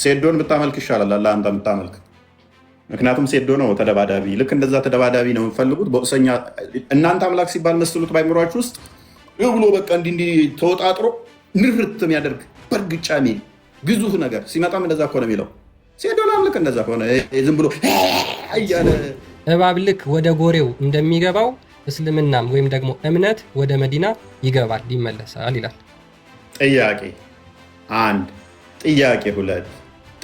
ሴዶን ብታመልክ ይሻላል አለ አንተ ብታመልክ። ምክንያቱም ሴዶ ነው ተደባዳቢ። ልክ እንደዛ ተደባዳቢ ነው የምፈልጉት። በቁሰኛ እናንተ አምላክ ሲባል መስሉት ባይምሯችሁ ውስጥ ብሎ በቃ እንዲህ ተወጣጥሮ ንርት የሚያደርግ በእርግጫ ሚል ግዙፍ ነገር ሲመጣም እንደዛ እኮ ነው የሚለው። ሴዶን አምልክ እንደዛ ከሆነ ዝም ብሎ እያለ እባብ ልክ ወደ ጎሬው እንደሚገባው እስልምናም ወይም ደግሞ እምነት ወደ መዲና ይገባል ይመለሳል ይላል። ጥያቄ 1 ጥያቄ 2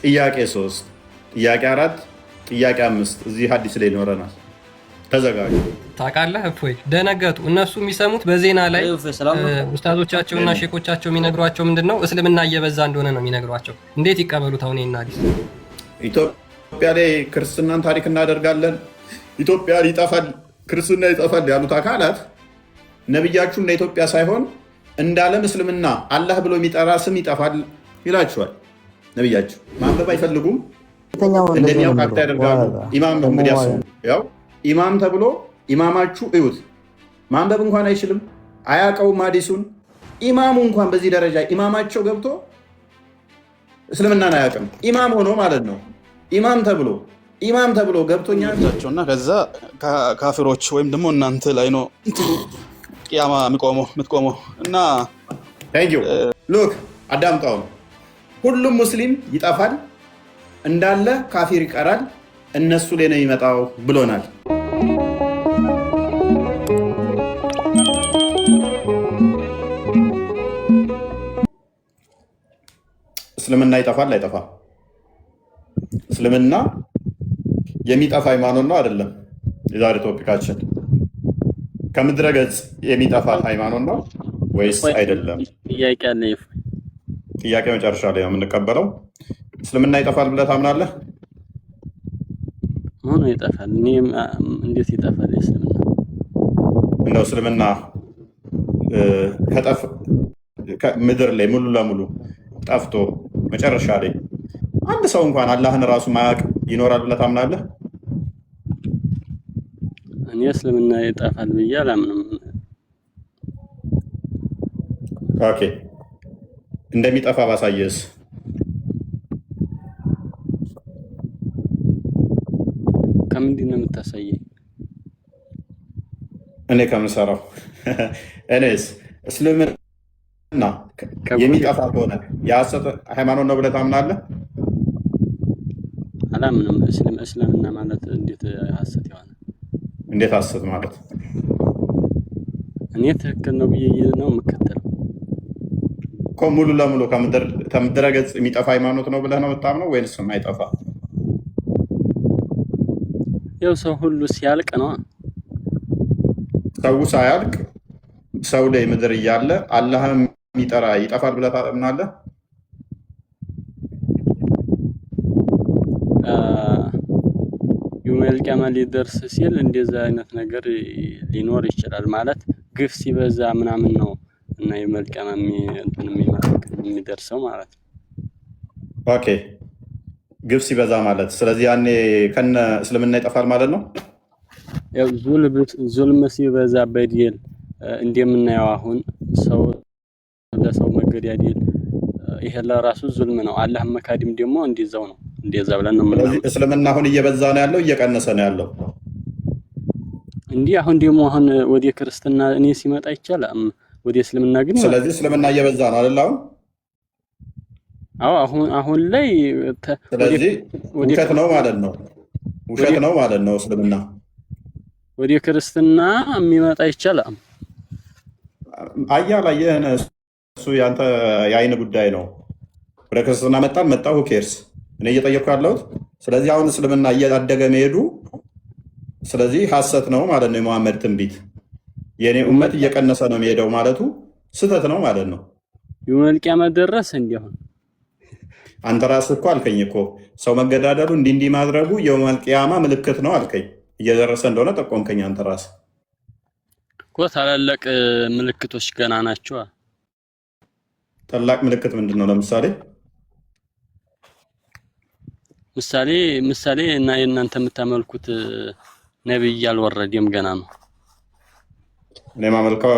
ጥያቄ 3 ጥያቄ 4 ጥያቄ 5 እዚህ ሐዲስ ላይ ይኖረናል። ተዘጋጁ። ታውቃለህ እፎይ ደነገጡ። እነሱ የሚሰሙት በዜና ላይ ኡስታዞቻቸውና ሼኮቻቸው የሚነግሯቸው ምንድነው? እስልምና እየበዛ እንደሆነ ነው የሚነግሯቸው። እንዴት ይቀበሉት? አሁን ይሄን ሐዲስ ኢትዮጵያ ላይ ክርስትናን ታሪክ እናደርጋለን፣ ኢትዮጵያ ይጠፋል፣ ክርስትና ይጠፋል ያሉት አካላት ነብያችሁን ለኢትዮጵያ ሳይሆን እንዳለም እስልምና አላህ ብሎ የሚጠራ ስም ይጠፋል ይላችኋል። ነብያችሁ ማንበብ አይፈልጉም፣ እንደሚያውቅ አክታ ያደርጋሉ። ኢማም ነው እንግዲህ ያው ኢማም ተብሎ ኢማማችሁ እዩት፣ ማንበብ እንኳን አይችልም፣ አያውቀውም ሐዲሱን። ኢማሙ እንኳን በዚህ ደረጃ ኢማማቸው ገብቶ እስልምናን አያውቅም። ኢማም ሆኖ ማለት ነው። ኢማም ተብሎ ገብቶኛል። እና ከዛ ካፊሮች ወይም ደግሞ እናንተ ላይ ነው ቅያማ የምትቆመው እና ሉክ አዳምጣው። ሁሉም ሙስሊም ይጠፋል እንዳለ ካፊር ይቀራል፣ እነሱ ላይ ነው የሚመጣው ብሎናል። እስልምና ይጠፋል አይጠፋም? እስልምና የሚጠፋ ሃይማኖት ነው አይደለም? የዛሬ ቶፒካችን ከምድረ ገጽ የሚጠፋ ሃይማኖት ነው ወይስ አይደለም? ጥያቄ መጨረሻ ላይ ነው የምንቀበለው። እስልምና ይጠፋል ብለህ ታምናለህ? ሆኖ ይጠፋል። እንዴት ይጠፋል? እንደው እስልምና ምድር ላይ ሙሉ ለሙሉ ጠፍቶ መጨረሻ ላይ አንድ ሰው እንኳን አላህን ራሱ ማያውቅ ይኖራል ብለህ ታምናለህ? እኔ እስልምና ይጠፋል ብዬ አላምንም። ኦኬ፣ እንደሚጠፋ ባሳየስ? ከምንድን ነው የምታሳየኝ? እኔ ከምሰራው እኔስ እስልምና የሚጠፋ ከሆነ የሐሰት ሃይማኖት ነው ብለህ ታምናለህ? አላምንም። እስልምና ማለት እንዴት ሐሰት ይሆናል? እንዴት ሐሰት ማለት? እኔ ትክክል ነው ብዬ ነው የምከተለው እኮ። ሙሉ ለሙሉ ከምድረ ገጽ የሚጠፋ ሃይማኖት ነው ብለህ ነው የምታምነው ወይንስ የማይጠፋ? ያው ሰው ሁሉ ሲያልቅ ነው። ሰው ሳያልቅ ሰው ላይ ምድር እያለ አላህም የሚጠራ ይጠፋል ብለህ ታምናለህ? የውመል ቂያማ ሊደርስ ሲል እንደዛ አይነት ነገር ሊኖር ይችላል። ማለት ግፍ ሲበዛ ምናምን ነው እና የውመል ቂያማ የሚደርሰው ማለት ነው። ኦኬ፣ ግፍ ሲበዛ ማለት ስለዚህ ያኔ ከነ እስልምና ይጠፋል ማለት ነው። ያው ዙልም ሲበዛ በደል እንደምናየው አሁን ሰው ለሰው መገዳደል ይሄ ለራሱ ዙልም ነው። አላህ መካድም ደግሞ እንደዛው ነው። እንደዛ ብለን ነው ማለት ነው። እስልምና አሁን እየበዛ ነው ያለው እየቀነሰ ነው ያለው? እንዲህ አሁን ደግሞ ወደ ክርስትና እኔ ሲመጣ ይቻላል ወደ እስልምና ግን ስለዚህ እስልምና እየበዛ ነው አይደል አሁን? አዎ አሁን ላይ ስለዚህ ውሸት ነው ማለት ነው። ውሸት ነው ማለት ነው እስልምና ወደ ክርስትና የሚመጣ ይቻላል። አያላየህ እሱ ያንተ የአይን ጉዳይ ነው። ወደ ክርስትና መጣሁ ኬርስ እኔ እየጠየኩ ያለሁት። ስለዚህ አሁን እስልምና እያደገ መሄዱ ስለዚህ ሐሰት ነው ማለት ነው። የመሐመድ ትንቢት የኔ ኡመት እየቀነሰ ነው የሚሄደው ማለቱ ስህተት ነው ማለት ነው። የውመል ቂያማ ደረሰ እንዲያሁን አንተ ራስህ እኮ አልከኝ እኮ ሰው መገዳደሉ እንዲህ ማድረጉ የውመል ቂያማ ምልክት ነው አልከኝ። እየደረሰ እንደሆነ ጠቆምከኝ አንተ ራስህ እኮ። ታላላቅ ምልክቶች ገና ናቸው። ታላቅ ምልክት ምንድን ነው? ምሳሌ እና የእናንተ የምታመልኩት ነብይ አልወረደም ገና ነው። እኔ ማመልከው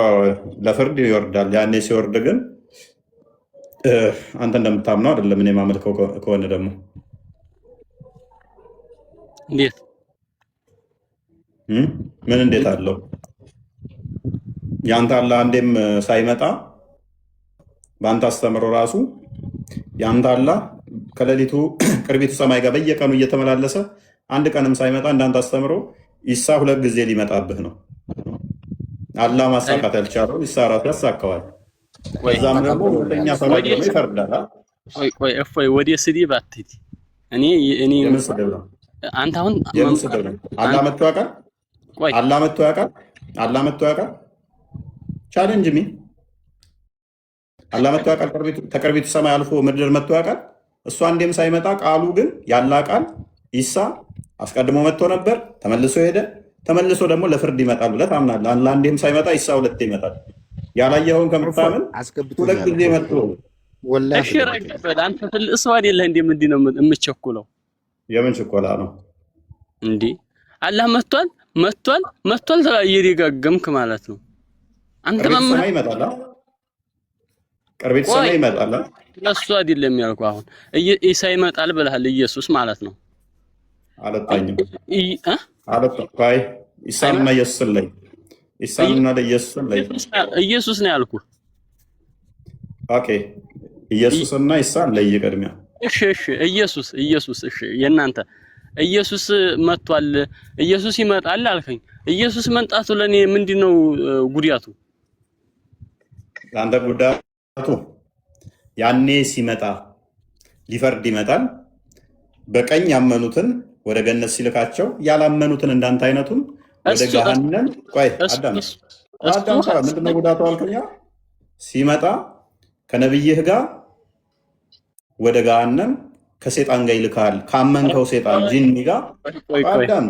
ለፍርድ ይወርዳል። ያኔ ሲወርድ ግን አንተ እንደምታምነው አይደለም። እኔ የማመልከው ከሆነ ደግሞ እንዴት ምን እንዴት አለው? ያንተ አላህ አንዴም ሳይመጣ በአንተ አስተምሮ ራሱ ያንተ አላህ ከሌሊቱ ቅርቢቱ ሰማይ ጋር በየቀኑ እየተመላለሰ አንድ ቀንም ሳይመጣ እንዳንተ አስተምሮ ኢሳ 2 ጊዜ ሊመጣብህ ነው። አላህ ማሳካት ያልቻለው ኢሳ ራሱ ያሳካዋል። ከዛም ደግሞ ሁለተኛ ሰማይ ደግሞ ይፈርዳል። ቆይ ወደ ስድብ አትሂድ። እኔ አንተ አሁን አላህ መጥቶ ያውቃል? አላህ መጥቶ ያውቃል? አላህ መጥቶ ያውቃል? ቻሌንጅ ሚ አላህ መጥቶ ያውቃል? ከቅርቢቱ ሰማይ አልፎ ምድር መጥቶ ያውቃል? እሱ አንዴም ሳይመጣ ቃሉ ግን ያላ ቃል ኢሳ አስቀድሞ መጥቶ ነበር፣ ተመልሶ ሄደ፣ ተመልሶ ደግሞ ለፍርድ ይመጣል ብለህ ታምናለህ። አላህ አንዴም ሳይመጣ ኢሳ 2 ይመጣል። ያላየኸውን ከምታምን 2 ጊዜ መጥቶ እሺ ረግበል። አንተ ትልቅ ሰው አይደለህ እንዴ? ምንድን ነው የምትቸኩለው? የምን ችኮላ ነው እንዴ? አላህ መጥቷል እየደጋገምክ ማለት ነው። አንተ ሰማይ ይመጣል፣ ቅርቢቱ ሰማይ ይመጣል። ለሱ አይደለም ያልኩህ። አሁን ኢሳ ይመጣል ብለሃል፣ ኢየሱስ ማለት ነው። አለጣኝም አለጣይ ኢሳና ኢየሱስ ላይ ኢሳና ለኢየሱስ ላይ ኢየሱስ ነው ያልኩህ። ኦኬ ኢየሱስና ኢሳ ላይ ይቀድሚያ። እሺ ኢየሱስ እሺ፣ የእናንተ ኢየሱስ መጥቷል፣ ኢየሱስ ይመጣል አልከኝ። ኢየሱስ መምጣቱ ለኔ ምንድነው ጉዳቱ? አንተ ጉዳቱ ያኔ ሲመጣ ሊፈርድ ይመጣል። በቀኝ ያመኑትን ወደ ገነት ሲልካቸው ያላመኑትን እንዳንተ አይነቱን ወደ ገሃነም። ቆይ አዳም ምንድነው ጉዳቱ አልከኛ? ሲመጣ ከነብይህ ጋር ወደ ገሃነም ከሴጣን ጋር ይልካል። ካመንከው ሴጣን ጂኒ ጋር አዳም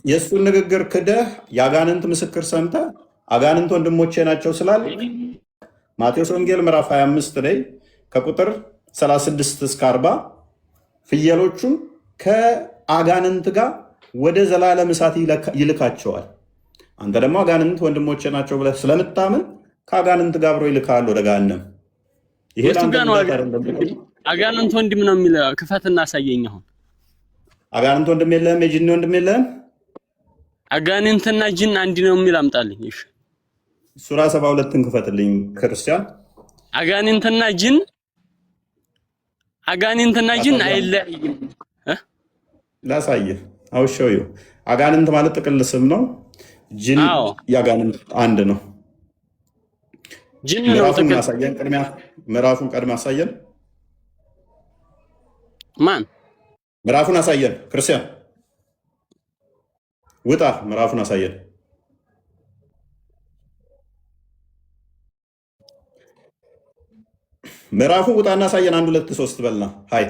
የእሱን ንግግር ክደህ የአጋንንት ምስክር ሰምተህ አጋንንት ወንድሞቼ ናቸው ስላል ማቴዎስ ወንጌል ምዕራፍ 25 ላይ ከቁጥር 36 እስከ 40 ፍየሎቹን ከአጋንንት ጋር ወደ ዘላለም እሳት ይልካቸዋል። አንተ ደግሞ አጋንንት ወንድሞቼ ናቸው ብለህ ስለምታምን ከአጋንንት ጋር አብሮ ይልካል ወደ ገሃነም። ይሄ አጋንንት ወንድም ነው የሚል ክፈትና አሳየኝ። አሁን አጋንንት ወንድም የለህም? የጂኒ ወንድም የለህም? አጋንንትና ጂን አንድ ነው የሚል አምጣልኝ። እሺ ሱራ 72ን ክፈትልኝ ክርስቲያን። አጋንንትና ጂን አይለያይም። ላሳይህ አውሻው ይኸው። አጋንንት ማለት ጥቅል ስም ነው። ጂን የአጋንንት አንድ ነው። ጂን ነው ጥቅል። አሳየን ቅድሚያ ምዕራፉን አሳየን። ማን ምዕራፉን አሳየን? ክርስቲያን ውጣ፣ ምዕራፉን አሳየን። ምዕራፉን ውጣና አሳየን። 1 2 3 በልና ሃይ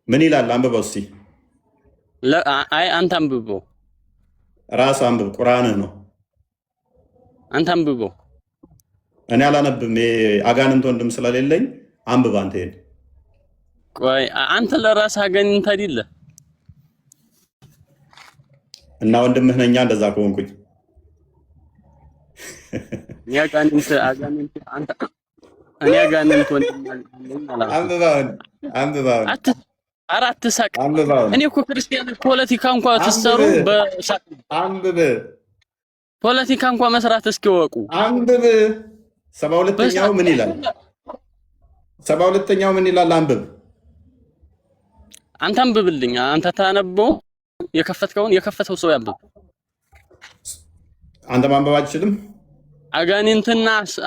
ምን ይላል? አንብበው እስኪ። አይ አንተ አንብበው፣ ራስ አንብብ። ቁርአንህ ነው። አንተ አንብበው። እኔ አላነብም። አጋንንት ወንድም ስለሌለኝ አንብብ አንተ። ይሄን ቆይ አንተ ለራስህ አጋንንት አይደለ እና ወንድምህ ነኛ። እንደዛ ከሆንኩኝ አጋንንት አንተ እኔ አጋንንት ወንድም ማለት አንብባው አራት ሳቅ። እኔ እኮ ክርስቲያን ፖለቲካ እንኳን ተሰሩ በሳቅ አንብብ። ፖለቲካ እንኳን መስራት እስኪወቁ አንብብ። 72ኛው ምን ይላል? 72ኛው ምን ይላል? አንብብ። አንተ አንብብልኝ። አንተ ታነበው የከፈተው ሰው ያንብብ። አንተ ማንበብ አትችልም?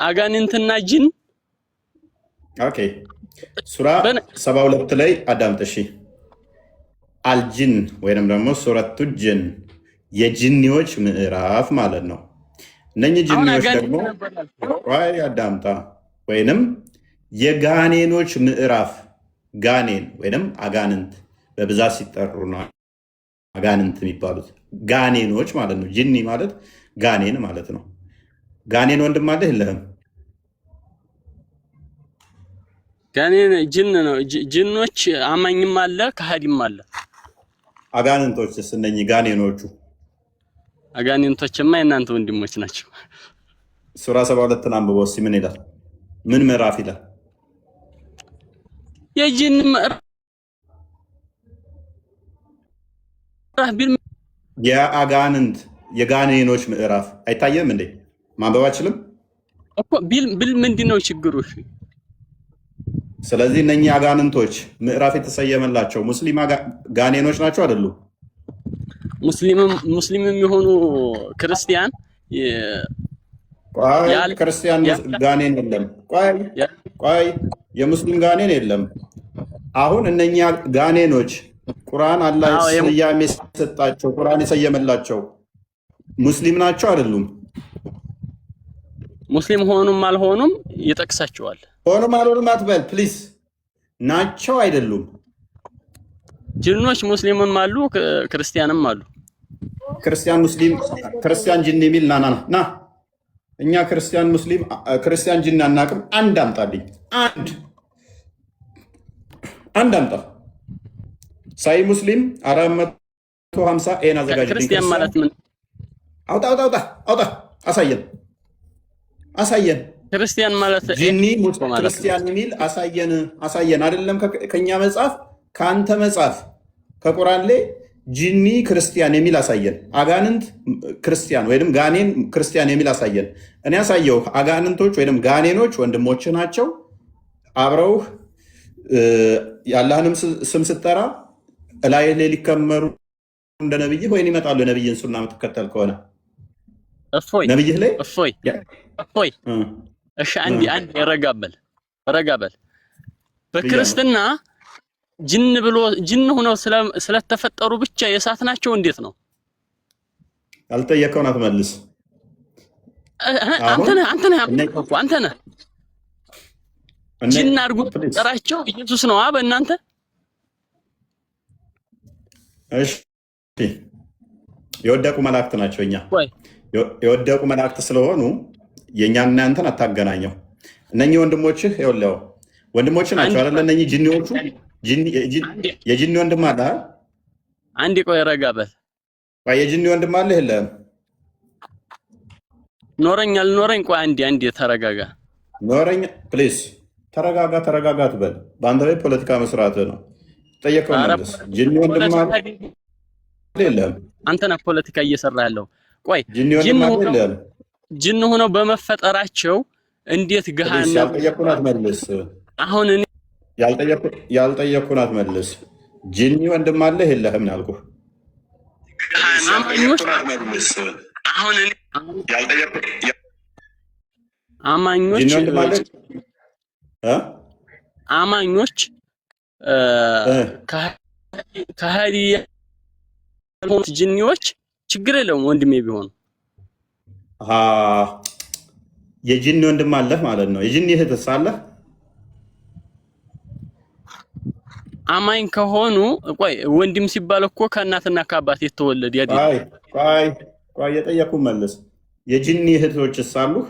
አጋንንትና ጂን። ኦኬ ሱራ 72 ላይ አዳምጥ። አልጂን ወይንም ደግሞ ሱረቱ ጂን የጂኒዎች ምዕራፍ ማለት ነው። እነኚህ ጂኒዎች ደግሞ አዳምጣ፣ ወይንም የጋኔኖች ምዕራፍ። ጋኔን ወይንም አጋንንት በብዛት ሲጠሩ ነው አጋንንት የሚባሉት ጋኔኖች ማለት ነው። ጂኒ ማለት ጋኔን ማለት ነው። ጋኔን ወንድም አለህ የለህም? ጋኔን ጂን ነው። ጂኖች አማኝም አለ ከሃዲም አለ። አጋንንቶችስ እነኚህ ጋኔኖቹ? አጋንንቶችማ የእናንተ ወንድሞች ናቸው። ሱራ 72 አንብበው እስኪ ምን ይላል? ምን ምዕራፍ ይላል? የጂን ምዕራፍ የአጋንንት የጋኔኖች ምዕራፍ አይታየም እንዴ? ማንበብ አችልም እኮ ቢል ምንድነው ችግሩ? ስለዚህ እነኚህ አጋንንቶች ምዕራፍ የተሰየመላቸው ሙስሊም ጋኔኖች ናቸው አይደሉም? ሙስሊምም የሆኑ ክርስቲያን ክርስቲያን ጋኔን የለም። ቆይ የሙስሊም ጋኔን የለም። አሁን እነኛ ጋኔኖች ቁርአን አላህ ስያሜ የሰጣቸው ቁርአን የሰየመላቸው ሙስሊም ናቸው አይደሉም? ሙስሊም ሆኑም አልሆኑም ይጠቅሳቸዋል። ሆኑም አልሆኑም አትበል ፕሊዝ። ናቸው አይደሉም? ጅኖች ሙስሊምም አሉ ክርስቲያንም አሉ። ክርስቲያን ሙስሊም ክርስቲያን ጅን የሚል ና እኛ ክርስቲያን ሙስሊም ክርስቲያን ጅን አናውቅም። አንድ አምጣልኝ። አንድ አምጣ። ሳይ ሙስሊም 450 ኤን አዘጋጅልኝ። ክርስቲያን ማለት ምን? አውጣ አሳየን። ክርስቲያን ማለት ጂኒ ክርስቲያን የሚል አሳየን። አይደለም ከኛ መጽሐፍ ከአንተ መጽሐፍ ከቁርአን ላይ ጂኒ ክርስቲያን የሚል አሳየን። አጋንንት ክርስቲያን ወይም ጋኔን ክርስቲያን የሚል አሳየን። እኔ ያሳየው አጋንንቶች ወይም ጋኔኖች ወንድሞች ናቸው። አብረውህ የአላህንም ስም ስትጠራ እላይ ላይ ሊከመሩ እንደ ነብይህ ወይን ይመጣሉ። የነብይን ሱና የምትከተል ከሆነ ነብይህ ላይ እፎይ። እሺ አንድ ረጋበል። በክርስትና ጅን ሆነው ስለተፈጠሩ ብቻ የሳት ናቸው። እንዴት ነው? ያልጠየቀውን አትመልስ። አንተ ነህ ጅን አድርጎ ጠራቸው። ኢየሱስ ነው በእናንተ። እሺ የወደቁ መላእክት ናቸው። እኛ የወደቁ መላእክት ስለሆኑ የእኛና ያንተን አታገናኘው። እነኚህ ወንድሞችህ ይኸውልህ ወንድሞችህ ናቸው አይደለ? እነኚህ ጅኒዎቹ የጅኒ ወንድም አለ። አንዴ ቆይ ረጋ በል። የጅኒ ወንድም አለ የለህም? ኖረኝ አልኖረኝ ቆይ አንዴ ተረጋጋ። ኖረኝ ፕሊዝ ተረጋጋ ትበል። በአንተ ላይ ፖለቲካ መስራት ነው። ጠየቀው መልስ። ጅኒ ወንድም አለ የለህም? አንተ ነህ ፖለቲካ እየሰራ ያለው። ቆይ ጅኒ ወንድም አለ የለህም? ጅን ሆነው በመፈጠራቸው እንዴት ገሃነም ያልጠየቁን አትመልስ። አሁን እኔ ያልጠየቁን አትመልስ። ጅኒ ወንድም አለ የለህም ነው ያልኩህ። አማኞች ከሃዲ ጅኒዎች ችግር የለውም ወንድሜ ቢሆኑ። የጅኒ ወንድም አለህ ማለት ነው። የጅኒ እህትስ አለህ? አማኝ ከሆኑ ቆይ ወንድም ሲባል እኮ ከእናትና ከአባት የተወለደ ያዲያ። ቆይ የጠየኩህ መልስ። የጅኒ እህቶችስ አሉህ?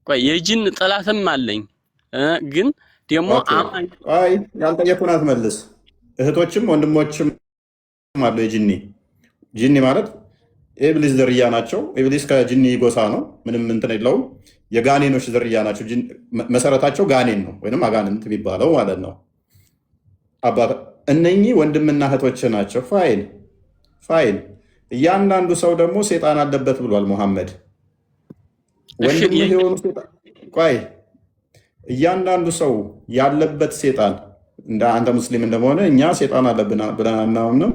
ቆይ የጅን ጠላትም አለኝ ግን ደግሞ አማኝ። ቆይ ያልጠየኩህን አትመልስ። እህቶችም ወንድሞችም አሉ የጅኒ። ጅኒ ማለት ኢብሊስ ዝርያ ናቸው። ኢብሊስ ከጅኒ ጎሳ ነው። ምንም እንትን የለውም። የጋኔኖች ዝርያ ናቸው። መሰረታቸው ጋኔን ነው ወይም አጋንንት የሚባለው ማለት ነው። እነኚህ ወንድምና እህቶች ናቸው። ፋይል እያንዳንዱ ሰው ደግሞ ሴጣን አለበት ብሏል ሙሐመድ። ወንድምህ የሆኑ ሴጣን እያንዳንዱ ሰው ያለበት ሴጣን እንደ አንተ ሙስሊም እንደመሆነ እኛ ሴጣን አለብን ብለን አናምንም።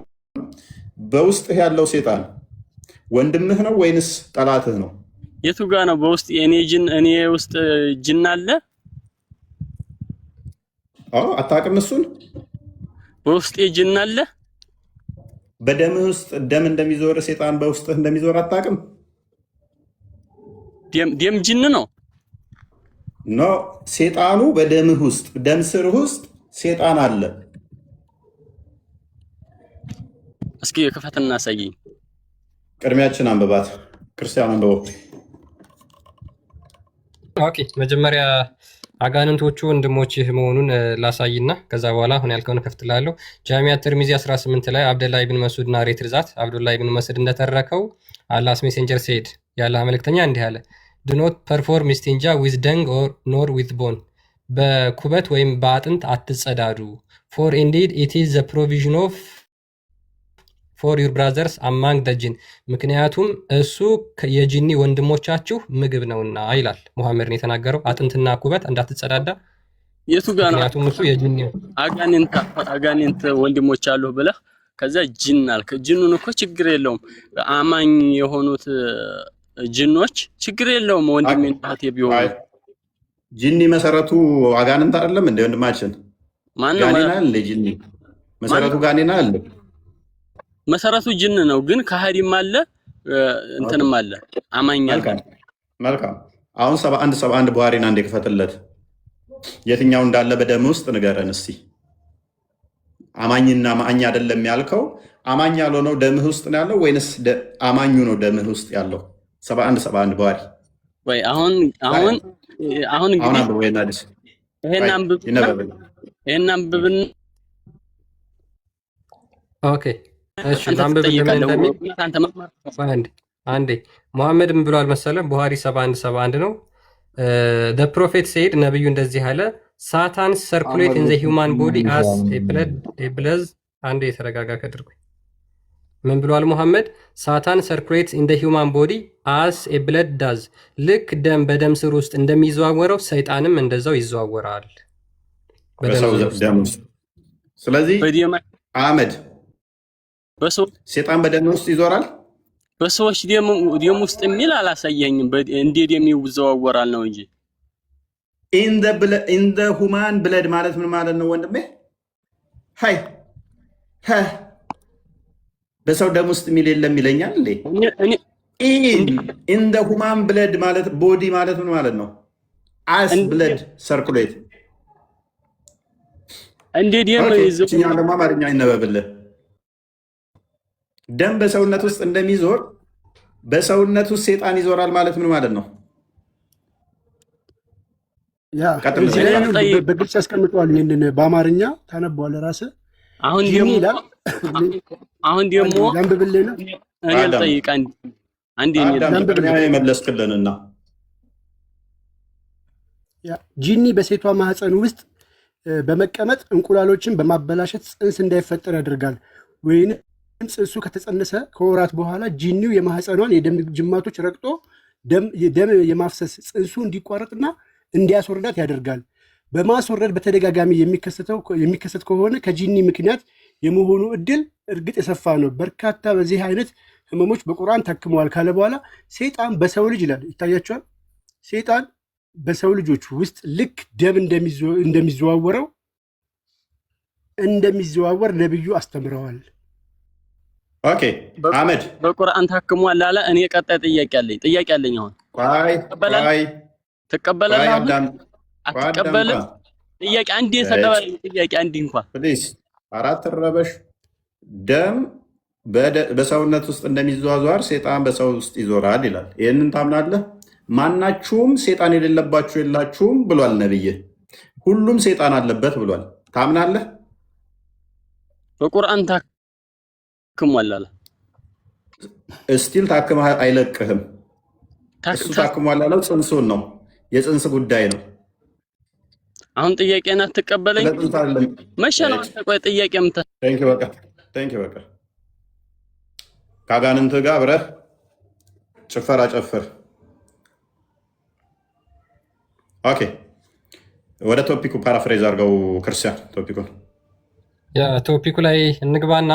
በውስጥህ ያለው ሴጣን ወንድምህ ነው ወይንስ ጠላትህ ነው? የቱ ጋር ነው? በውስጥ እኔ ውስጥ ጅን አለ? አታውቅም? እሱን በውስጥ ጅን አለ? በደምህ ውስጥ ደም እንደሚዞር ሴጣን በውስጥህ እንደሚዞር አታውቅም? ደም ጅን ነው? ኖ ሴጣኑ በደምህ ውስጥ ደም ስርህ ውስጥ ሴጣን አለ። እስኪ ክፈትና አሳየኝ። ቅድሚያችን አንብባት። ክርስቲያን አንብቦ። ኦኬ መጀመሪያ አጋንንቶቹ ወንድሞችህ መሆኑን ላሳይና ከዛ በኋላ አሁን ያልከውን ከፍትላለሁ። ጃሚያ ትርሚዚ 18 ላይ አብደላህ ኢብን መስዑድ ናሬት ርዛት አብዱላህ ኢብን መስዑድ እንደተረከው አላህስ ሜሴንጀር ሴድ የአላህ መልእክተኛ እንዲህ አለ፣ ድኖት ፐርፎርም ስቲንጃ ዊዝ ደንግ ኖር ዊዝ ቦን፣ በኩበት ወይም በአጥንት አትጸዳዱ። ፎር ኢንዲድ ኢት ኢዝ ዘ ፕሮቪዥን ኦፍ ፎር ዩር ብራዘርስ አማንግ ደ ጂን፣ ምክንያቱም እሱ የጂኒ ወንድሞቻችሁ ምግብ ነውና ይላል። ሙሐመድን የተናገረው አጥንትና ኩበት እንዳትጸዳዳ። የቱ ጋር ነው? ምክንያቱም እሱ የጂኒ አጋንንት ወንድሞች አሉ ብለህ ከዛ ጂን አልክ። ጂኑን እኮ ችግር የለውም አማኝ የሆኑት ጂኖች ችግር የለውም ወንድሜ እንታት ቢሆኑ። ጂኒ መሰረቱ አጋንንት አይደለም እንደ ወንድማችን ማነው? ጋኔና አለ። ጂኒ መሰረቱ ጋኔና አለ። መሰረቱ ጅን ነው፣ ግን ከሃዲም አለ እንትንም አለ አማኝ አለ። መልካም አሁን 71 ቡሃሪን አንዴ ክፈትለት። የትኛው እንዳለ በደም ውስጥ ንገረን እስቲ። አማኝና አማኝ አይደለም ያልከው አማኝ ያልሆነው ደምህ ውስጥ ነው ያለው ወይንስ አማኙ ነው ደምህ ውስጥ ያለው? 71 ቡሃሪ ወይ አሁን እንግዲህ ይሄን አንብብን። ኦኬ እሺ አንዴ ሙሐመድ ምን ብሏል መሰለም? ቡሃሪ 71 ነው። the prophet said ነብዩ እንደዚህ አለ፣ ሳታን circulate in the human body as a blood አንዴ የተረጋጋ ከድርጉኝ። ምን ብሏል ሙሐመድ? ሳታን circulates in the human body as a blood does፣ ልክ ደም በደም ስር ውስጥ እንደሚዘዋወረው ሰይጣንም እንደዛው ይዘዋወራል በሰው ደም ውስጥ። ስለዚህ አህመድ ሴጣን በደም ውስጥ ይዞራል። በሰዎች ደም ውስጥ የሚል አላሳየኝም። እንዴ ደም ይዘዋወራል ነው እንጂ ኢን ዘ ሁማን ብለድ ማለት ምን ማለት ነው ወንድሜ? ሃይ በሰው ደም ውስጥ የሚል የለም ይለኛል እንዴ? ኢን ዘ ሁማን ብለድ ማለት ቦዲ ማለት ምን ማለት ነው? አስ ብለድ ሰርኩሌት እንዴ ደም ይዘዋወራል። ደግሞ አማርኛ ይነበብልህ። ደም በሰውነት ውስጥ እንደሚዞር በሰውነት ውስጥ ሴጣን ይዞራል ማለት ምን ማለት ነው? በግልጽ ያስቀምጠዋል። ይህንን በአማርኛ ታነበዋለህ ራስህ። አሁን ደግሞ ላንብብልህ ነው እኔ ልጠይቅ አንዴ የመለስክልንና ጂኒ በሴቷ ማህፀን ውስጥ በመቀመጥ እንቁላሎችን በማበላሸት ጽንስ እንዳይፈጠር ያደርጋል። ወይም ጽንሱ ከተጸነሰ ከወራት በኋላ ጂኒው የማህፀኗን የደም ጅማቶች ረግጦ ደም የማፍሰስ ጽንሱ እንዲቋረጥና እንዲያስወርዳት ያደርጋል። በማስወረድ በተደጋጋሚ የሚከሰት ከሆነ ከጂኒ ምክንያት የመሆኑ እድል እርግጥ የሰፋ ነው። በርካታ በዚህ አይነት ህመሞች በቁርአን ታክመዋል ካለ በኋላ ሰይጣን በሰው ልጅ ይላል። ይታያቸዋል። ሰይጣን በሰው ልጆች ውስጥ ልክ ደም እንደሚዘዋወር ነብዩ አስተምረዋል። ኦኬ አህመድ በቁርአን ታክሟል አለ። እኔ ቀጣይ ጥያቄ አለኝ። አሁን ትቀበላለህ? አትቀበልም? ጥያቄ አንዴ ተቀበል። ጥያቄ አንዴ እንኳን ፕሊዝ አራት ረበሽ ደም በሰውነት ውስጥ እንደሚዘዋወር ሴጣን በሰው ውስጥ ይዞራል ይላል። ይህንን ታምናለህ? ማናችሁም ሴጣን የሌለባችሁ የላችሁም ብሏል ነብይ። ሁሉም ሴጣን አለበት ብሏል። ታምናለህ? በቁርአን ታክሟል አለ። እስቲል ታክመህ አይለቅህም። እሱ ታክሟል አለው። ጽንሱን ነው፣ የጽንስ ጉዳይ ነው። አሁን ጥያቄን አትቀበለኝ? መቼ ነው ቆይ ጥያቄ በቃ ከአጋንንት ጋር አብረህ ጭፈራ ጨፍር። ኦኬ ወደ ቶፒኩ ፓራፍሬዝ አድርገው ክርስቲያን ቶፒኩን ቶፒኩ ላይ እንግባና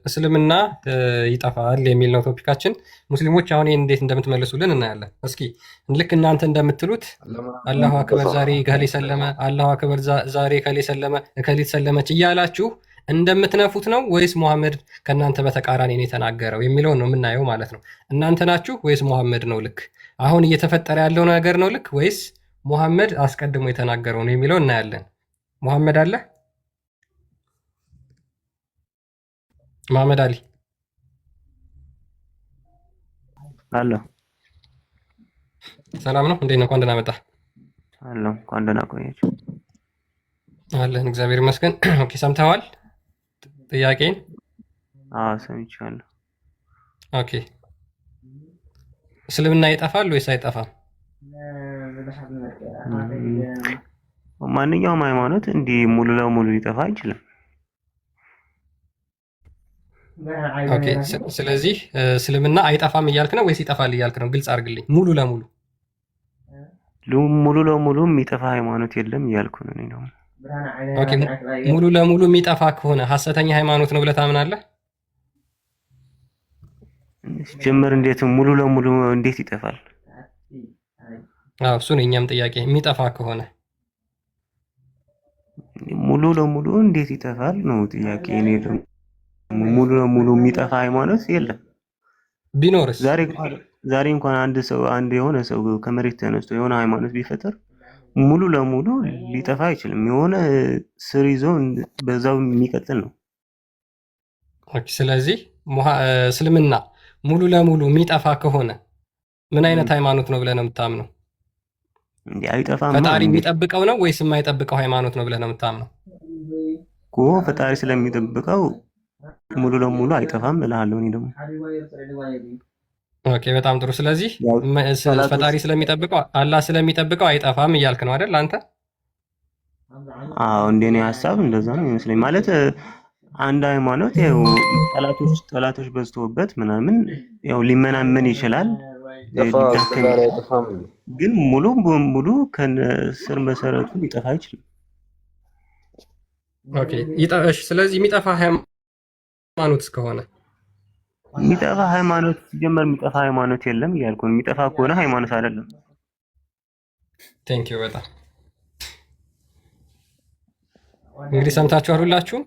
እስልምና ይጠፋል የሚል ነው ቶፒካችን። ሙስሊሞች አሁን ይህን እንዴት እንደምትመልሱልን እናያለን። እስኪ ልክ እናንተ እንደምትሉት አላሁ አክበር ዛሬ ከሌ ሰለመ፣ አላሁ አክበር ዛሬ ከሌ ሰለመ፣ እከሊት ሰለመች እያላችሁ እንደምትነፉት ነው ወይስ ሙሐመድ ከእናንተ በተቃራኒ ነው የተናገረው የሚለውን ነው የምናየው ማለት ነው። እናንተ ናችሁ ወይስ ሙሐመድ ነው ልክ? አሁን እየተፈጠረ ያለው ነገር ነው ልክ ወይስ ሙሐመድ አስቀድሞ የተናገረው ነው የሚለው እናያለን። ሙሐመድ አለ? መሐመድ አሊ አለ። ሰላም ነው? እንዴት ነው? እንኳን ደህና መጣ። አለው። እንኳን ደህና ቆያችሁ። አለን እግዚአብሔር ይመስገን። ኦኬ ሰምተዋል ጥያቄን? ሰምቻለሁ። ኦኬ እስልምና ይጠፋል ወይስ አይጠፋም? ማንኛውም ሃይማኖት እንዲህ ሙሉ ለሙሉ ሊጠፋ አይችልም። ኦኬ ስለዚህ እስልምና አይጠፋም እያልክ ነው ወይስ ይጠፋል እያልክ ነው? ግልጽ አድርግልኝ። ሙሉ ለሙሉ ሙሉ ለሙሉ የሚጠፋ ሃይማኖት የለም እያልኩ ነው እኔ ደግሞ። ኦኬ ሙሉ ለሙሉ የሚጠፋ ከሆነ ሐሰተኛ ሃይማኖት ነው ብለህ ታምናለህ? ጀመር እንዴት ሙሉ ለሙሉ እንዴት ይጠፋል? እሱ ነው የእኛም ጥያቄ። የሚጠፋ ከሆነ ሙሉ ለሙሉ እንዴት ይጠፋል ነው ጥያቄ። እኔ ደግሞ ሙሉ ለሙሉ የሚጠፋ ሃይማኖት የለም። ቢኖርስ? ዛሬ እንኳን አንድ የሆነ ሰው ከመሬት ተነስቶ የሆነ ሃይማኖት ቢፈጠር ሙሉ ለሙሉ ሊጠፋ አይችልም። የሆነ ስር ይዞ በዛው የሚቀጥል ነው። ኦኬ ስለዚህ እስልምና ሙሉ ለሙሉ የሚጠፋ ከሆነ ምን አይነት ሃይማኖት ነው ብለህ ነው የምታምነው? እንዴ አይጠፋም። ፈጣሪ የሚጠብቀው ነው ወይስ የማይጠብቀው ሃይማኖት ነው ብለህ ነው የምታምነው? ፈጣሪ ስለሚጠብቀው ሙሉ ለሙሉ አይጠፋም እልሃለሁ እኔ ደግሞ። ኦኬ በጣም ጥሩ። ስለዚህ ፈጣሪ ስለሚጠብቀው አላህ ስለሚጠብቀው አይጠፋም እያልክ ነው አይደል አንተ? እንደኔ ሀሳብ እንደዛ ነው ይመስለኝ። ማለት አንድ ሃይማኖት ያው ጠላቶች በዝተውበት ምናምን ያው ሊመናመን ይችላል፣ ግን ሙሉ በሙሉ ከስር መሰረቱ ሊጠፋ አይችልም። ኦኬ ይጠፋሽ። ስለዚህ የሚጠፋ ሃይማኖት እስከሆነ የሚጠፋ ሃይማኖት ሲጀመር የሚጠፋ ሃይማኖት የለም እያልኩ ነው። የሚጠፋ ከሆነ ሃይማኖት አይደለም። ቴንክ ዩ በጣም እንግዲህ ሰምታችኋል ሁላችሁም።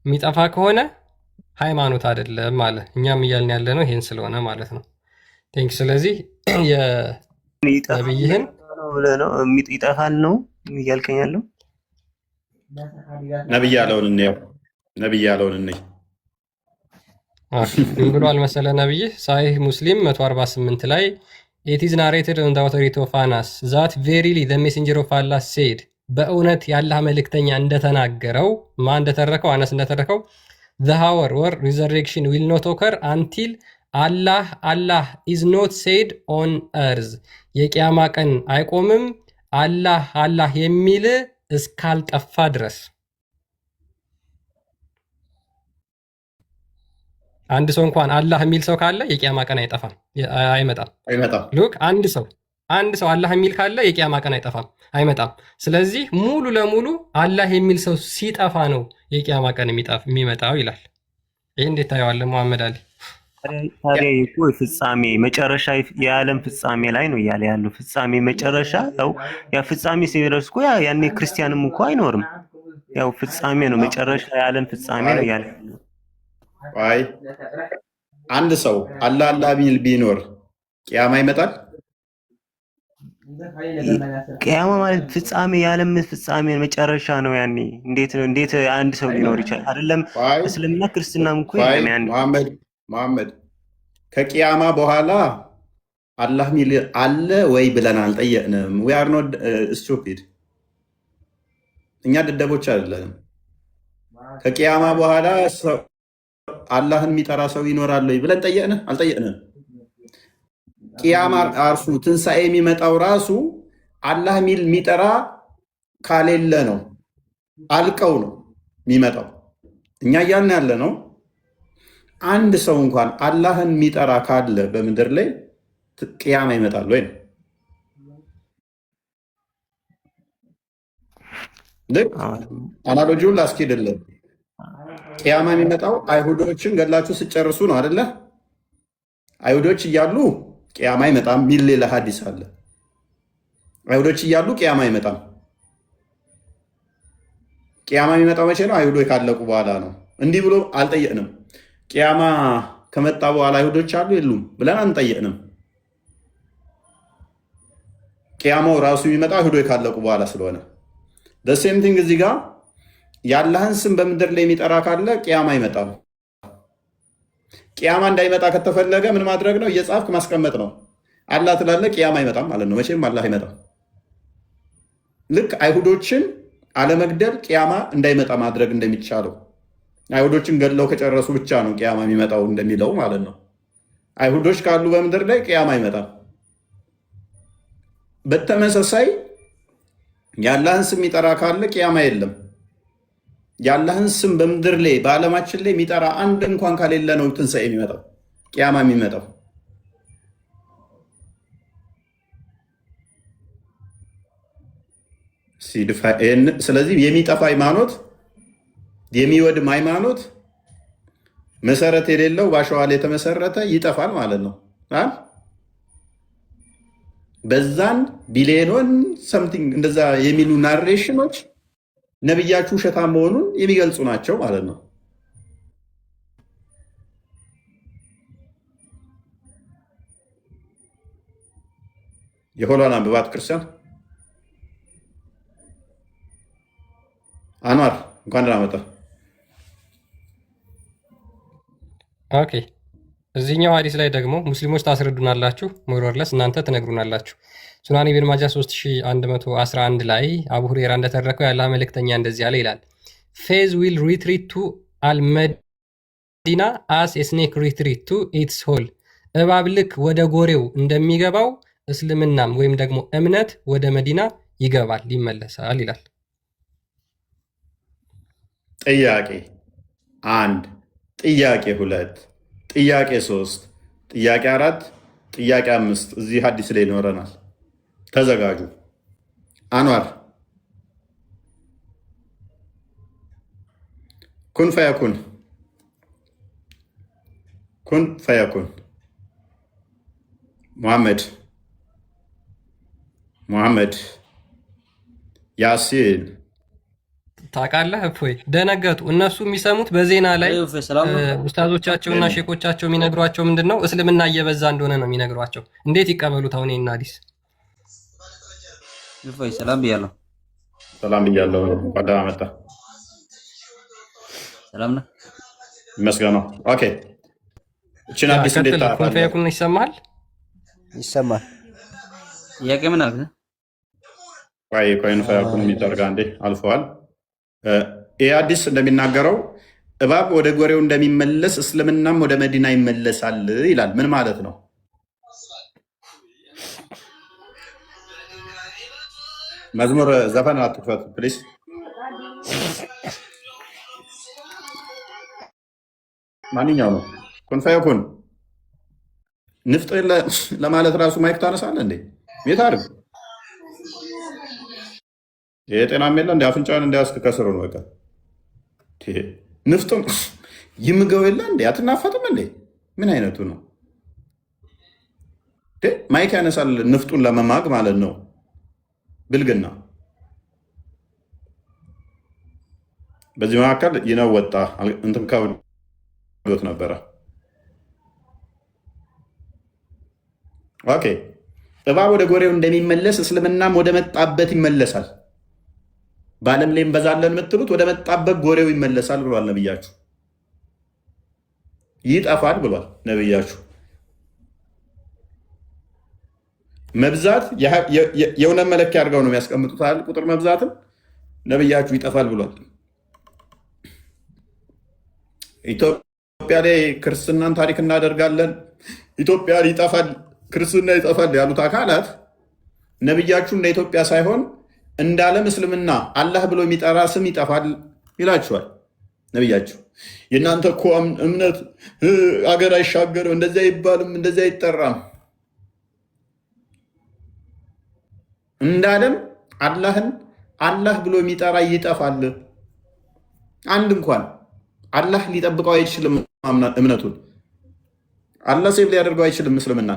የሚጠፋ ከሆነ ሃይማኖት አይደለም አለ። እኛም እያልን ያለ ነው ይሄን ስለሆነ ማለት ነው። ቴንክ ዩ። ስለዚህ የነብይህን ይጠፋል ነው እያልከኝ ያለው? ነብይ ያለውን እንየው። ነብይ ያለውን እንይ ምን ብሏል መሰለ ነብይ? ሳሂህ ሙስሊም 148 ላይ it is narrated on the authority of Anas that verily the messenger of Allah said በእውነት የአላህ መልእክተኛ እንደተናገረው ማን እንደተረከው? አነስ እንደተረከው the hour or resurrection will not occur until Allah is not said on earth የቂያማ ቀን አይቆምም አላህ የሚል እስካልጠፋ ድረስ። አንድ ሰው እንኳን አላህ የሚል ሰው ካለ የቂያማ ቀን አይመጣም። ሉክ አንድ ሰው አላህ የሚል ካለ የቂያማ ቀን አይመጣም። ስለዚህ ሙሉ ለሙሉ አላህ የሚል ሰው ሲጠፋ ነው የቂያማ ቀን የሚመጣው ይላል። ይህ እንዴት ታየዋለህ መሐመድ አሊ? ታዲያ እኮ ፍጻሜ መጨረሻ የዓለም ፍጻሜ ላይ ነው እያለ ያለው። ፍጻሜ መጨረሻ ያ ፍጻሜ ሲደርስ እኮ ያኔ ክርስቲያንም እኮ አይኖርም። ያው ፍጻሜ ነው መጨረሻ የዓለም ፍጻሜ ነው እያለ ያለው። አይ አንድ ሰው አላህ ቢል ቢኖር ቂያማ ይመጣል። ቂያማ ማለት ፍጻሜ የዓለም ፍጻሜ መጨረሻ ነው። ያኔ እንዴት አንድ ሰው ሊኖር ይችላል? አይደለም እስልምና ክርስትናም እኮ ያኔ መሐመድ ከቂያማ በኋላ አላህ ሚል አለ ወይ ብለን አልጠየቅንም። we are not stupid እኛ ደደቦች አይደለንም። ከቂያማ በኋላ አላህን የሚጠራ ሰው ይኖራል ወይ ብለን አልጠየቅንም። ቂያማ ራሱ ትንሣኤ የሚመጣው ራሱ አላህ ሚል የሚጠራ ካሌለ ነው፣ አልቀው ነው የሚመጣው። እኛ እያልን ያለ ነው አንድ ሰው እንኳን አላህን የሚጠራ ካለ በምድር ላይ ቂያማ ይመጣል ወይ? ልክ አናሎጂውን ላስኬድልን። ቂያማ የሚመጣው አይሁዶችን ገላችሁ ስጨርሱ ነው አይደለ? አይሁዶች እያሉ ቂያማ አይመጣም ሚል ሌላ ሀዲስ አለ። አይሁዶች እያሉ ቂያማ አይመጣም። ቂያማ የሚመጣው መቼ ነው? አይሁዶች ካለቁ በኋላ ነው። እንዲህ ብሎ አልጠየቅንም። ቂያማ ከመጣ በኋላ አይሁዶች አሉ የሉም ብለን አንጠየቅንም። ቂያማው ራሱ የሚመጣው አይሁዶች ካለቁ በኋላ ስለሆነ ሴም ቲንግ እዚህ ጋር የአላህን ስም በምድር ላይ የሚጠራ ካለ ቂያማ አይመጣም። ቂያማ እንዳይመጣ ከተፈለገ ምን ማድረግ ነው? እየጻፍክ ማስቀመጥ ነው። አላህ ትላለህ፣ ቂያማ አይመጣም ማለት ነው። መቼም አላህ አይመጣም። ልክ አይሁዶችን አለመግደል ቅያማ እንዳይመጣ ማድረግ እንደሚቻለው አይሁዶችን ገድለው ከጨረሱ ብቻ ነው ቅያማ የሚመጣው እንደሚለው ማለት ነው። አይሁዶች ካሉ በምድር ላይ ቅያማ አይመጣም። በተመሳሳይ የአላህን ስም የሚጠራ ካለ ቅያማ የለም። የአላህን ስም በምድር ላይ በዓለማችን ላይ የሚጠራ አንድ እንኳን ከሌለ ነው ትንሣኤ የሚመጣው ቅያማ የሚመጣው። ስለዚህ የሚጠፋ ሃይማኖት የሚወድም ሃይማኖት መሰረት የሌለው በአሸዋ ላይ የተመሰረተ ይጠፋል ማለት ነው። በዛን ቢሊዮን ሰምቲንግ እንደዛ የሚሉ ናሬሽኖች ነብያችሁ ውሸታም መሆኑን የሚገልጹ ናቸው ማለት ነው። የሆሏን አንብባት ክርስቲያን አንዋር እንኳን ደህና መጣ። ኦኬ እዚህኛው ሀዲስ ላይ ደግሞ ሙስሊሞች ታስረዱናላችሁ፣ ሞሮርለስ እናንተ ትነግሩናላችሁ። ሱናን ኢብን ማጃ 3111 ላይ አቡ ሁሬራ እንደተረከው ያለ መልእክተኛ እንደዚህ ያለ ይላል፣ ፌዝ ዊል ሪትሪት ቱ አልመዲና አስ ስኔክ ሪትሪት ቱ ኢትስ ሆል። እባብ ልክ ወደ ጎሬው እንደሚገባው እስልምናም ወይም ደግሞ እምነት ወደ መዲና ይገባል ይመለሳል ይላል። ጥያቄ 1፣ ጥያቄ 2፣ ጥያቄ 3፣ ጥያቄ 4፣ ጥያቄ 5 እዚህ ሀዲስ ላይ ይኖረናል። ተዘጋጁ። አንዋር ኩን ፈየኩን፣ ኩን ፈየኩን። ሙሐመድ ያሲን ታውቃለህ እፎይ ደነገጡ። እነሱ የሚሰሙት በዜና ላይ ኡስታዞቻቸውና ሼኮቻቸው የሚነግሯቸው ምንድን ነው? እስልምና እየበዛ እንደሆነ ነው የሚነግሯቸው። እንዴት ይቀበሉት? አሁን ይህን ሀዲስ እፎይ ሰላም ብያለሁ። ሰላም ብያለሁ። እንኳን ደህና መጣ። ሰላም ነህ? ይመስገነው። ኦኬ እችን አዲስ እንዴት ታውቃለህ? ይሰማል? ይሰማል። ጥያቄ ምን አልክ? ኮይን ፈያኩን የሚጠርጋ እንዴ አልፈዋል። ይህ አዲስ እንደሚናገረው እባብ ወደ ጎሬው እንደሚመለስ እስልምናም ወደ መዲና ይመለሳል ይላል። ምን ማለት ነው? መዝሙር ዘፈን አትክፈት ፕሊስ። ማንኛው ነው? ኩን ፈየኩን ንፍጥ ለማለት ራሱ ማይክ ታነሳለህ እንዴ? የት አድርግ የጤናም የለ እንደ አፍንጫን እንዳያስክ ከስሩ ነው። በቃ ንፍጡም ይምገው የለ እንዴ? አትናፈጥም እንዴ? ምን አይነቱ ነው? ማይክ ያነሳል ንፍጡን ለመማግ ማለት ነው። ብልግና። በዚህ መካከል ይነው ወጣ እንትን ከብዶት ነበረ። ኦኬ እባብ ወደ ጎሬው እንደሚመለስ እስልምናም ወደ መጣበት ይመለሳል። በዓለም ላይ እንበዛለን የምትሉት ወደ መጣበት ጎሬው ይመለሳል ብሏል ነብያችሁ። ይጠፋል ብሏል ነብያችሁ። መብዛት የእውነት መለኪያ አድርገው ነው የሚያስቀምጡት አይደል? ቁጥር መብዛትም ነብያችሁ ይጠፋል ብሏል። ኢትዮጵያ ላይ ክርስትናን ታሪክ እናደርጋለን፣ ኢትዮጵያ ይጠፋል፣ ክርስትና ይጠፋል ያሉት አካላት ነብያችሁ እንደ ኢትዮጵያ ሳይሆን እንደ ዓለም እስልምና አላህ ብሎ የሚጠራ ስም ይጠፋል ይላችኋል ነብያችሁ። የእናንተ እኮ እምነት አገር አይሻገርም፣ እንደዚያ አይባልም፣ እንደዚያ አይጠራም። እንደ ዓለም አላህን አላህ ብሎ የሚጠራ ይጠፋል። አንድ እንኳን አላህ ሊጠብቀው አይችልም እምነቱን። አላህ ሴፍ ሊያደርገው አይችልም እስልምና።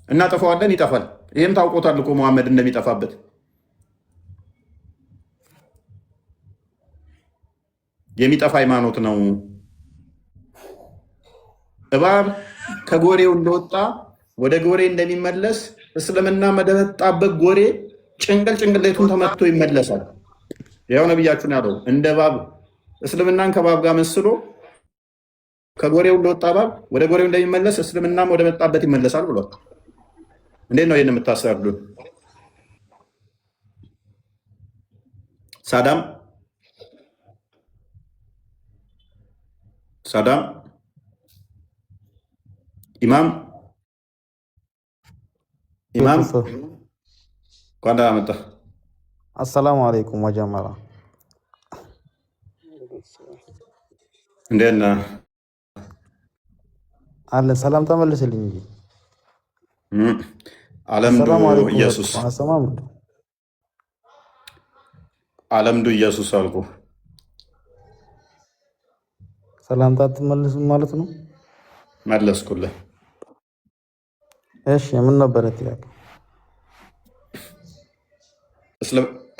እናጠፋዋለን፣ ይጠፋል። ይህም ታውቆታል እኮ መሐመድ እንደሚጠፋበት። የሚጠፋ ሃይማኖት ነው። እባብ ከጎሬው እንደወጣ ወደ ጎሬ እንደሚመለስ እስልምና መደመጣበት ጎሬ ጭንቅሌቱን ተመትቶ ይመለሳል። ያው ነብያችሁን ያለው እንደ እባብ እስልምናን ከእባብ ጋር መስሎ ከጎሬው እንደወጣ እባብ ወደ ጎሬው እንደሚመለስ እስልምናም ወደ መጣበት ይመለሳል ብሏል። እንዴት ነው ይህን የምታሰርዱን? ሳዳም ሳዳም ኢማም ኢማም እንኳን ደህና መጣህ። አሰላሙ አለይኩም ወጀመራ እንዴት ነህ? አለ ሰላም ተመልስልኝ እንጂ አለምዱ ሰላም አለይኩም ኢየሱስ አሰማም አለምዱ ኢየሱስ አልኩ። ሰላምታ አትመልስም ማለት ነው? መለስኩልህ። እሺ ምን ነበረ ጥያቄ?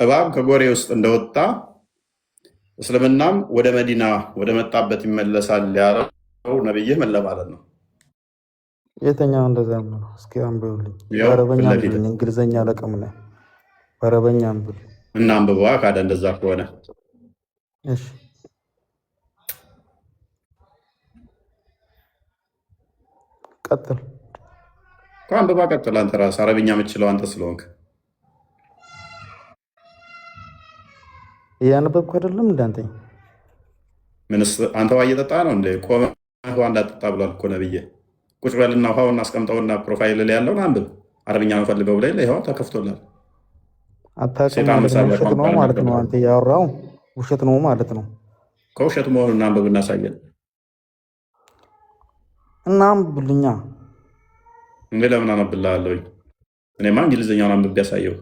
እባብ ከጎሬ ውስጥ እንደወጣ እስልምናም ወደ መዲና ወደ መጣበት ይመለሳል ያለው ነብይህ ምን ለማለት ነው? የተኛው እንደዛ ነው። እስኪ አንብብልኝ። ያው በአረበኛ ፊት ለፊት አንብብልኝ። እንግሊዘኛ ለቀም ነው። በአረበኛ አንብብ እና አንብበዋ ካደ እንደዛ ከሆነ እሺ። ቀጥል አንብባ ቀጥል። አንተ ራስህ አረብኛ የምትችለው አንተ ስለሆንክ እያነበብኩ አይደለም እንዳንተ። ምንስ አንተ ውሃ እየጠጣ ነው እንደ ቆመህ ውሃ እንዳጠጣ ብሏል እኮ ነብዬ። ቁጭ በልና ውሃውን አስቀምጠውና ፕሮፋይል ላይ ያለውን አንብብ። አረብኛ ነው ፈልገው ብለህ ይኸው ተከፍቶላል። አታውቅም ማለት ነው። ውሸት ነው ማለት ነው። አንተ ያወራው ውሸት ነው ማለት ነው። ከውሸት መሆኑን አንብብ እናሳየን እና አንብብልኛ። እንዴ ለምን አነብልሃለሁኝ? እኔማ እንግሊዝኛውን አንብቤ ያሳየው።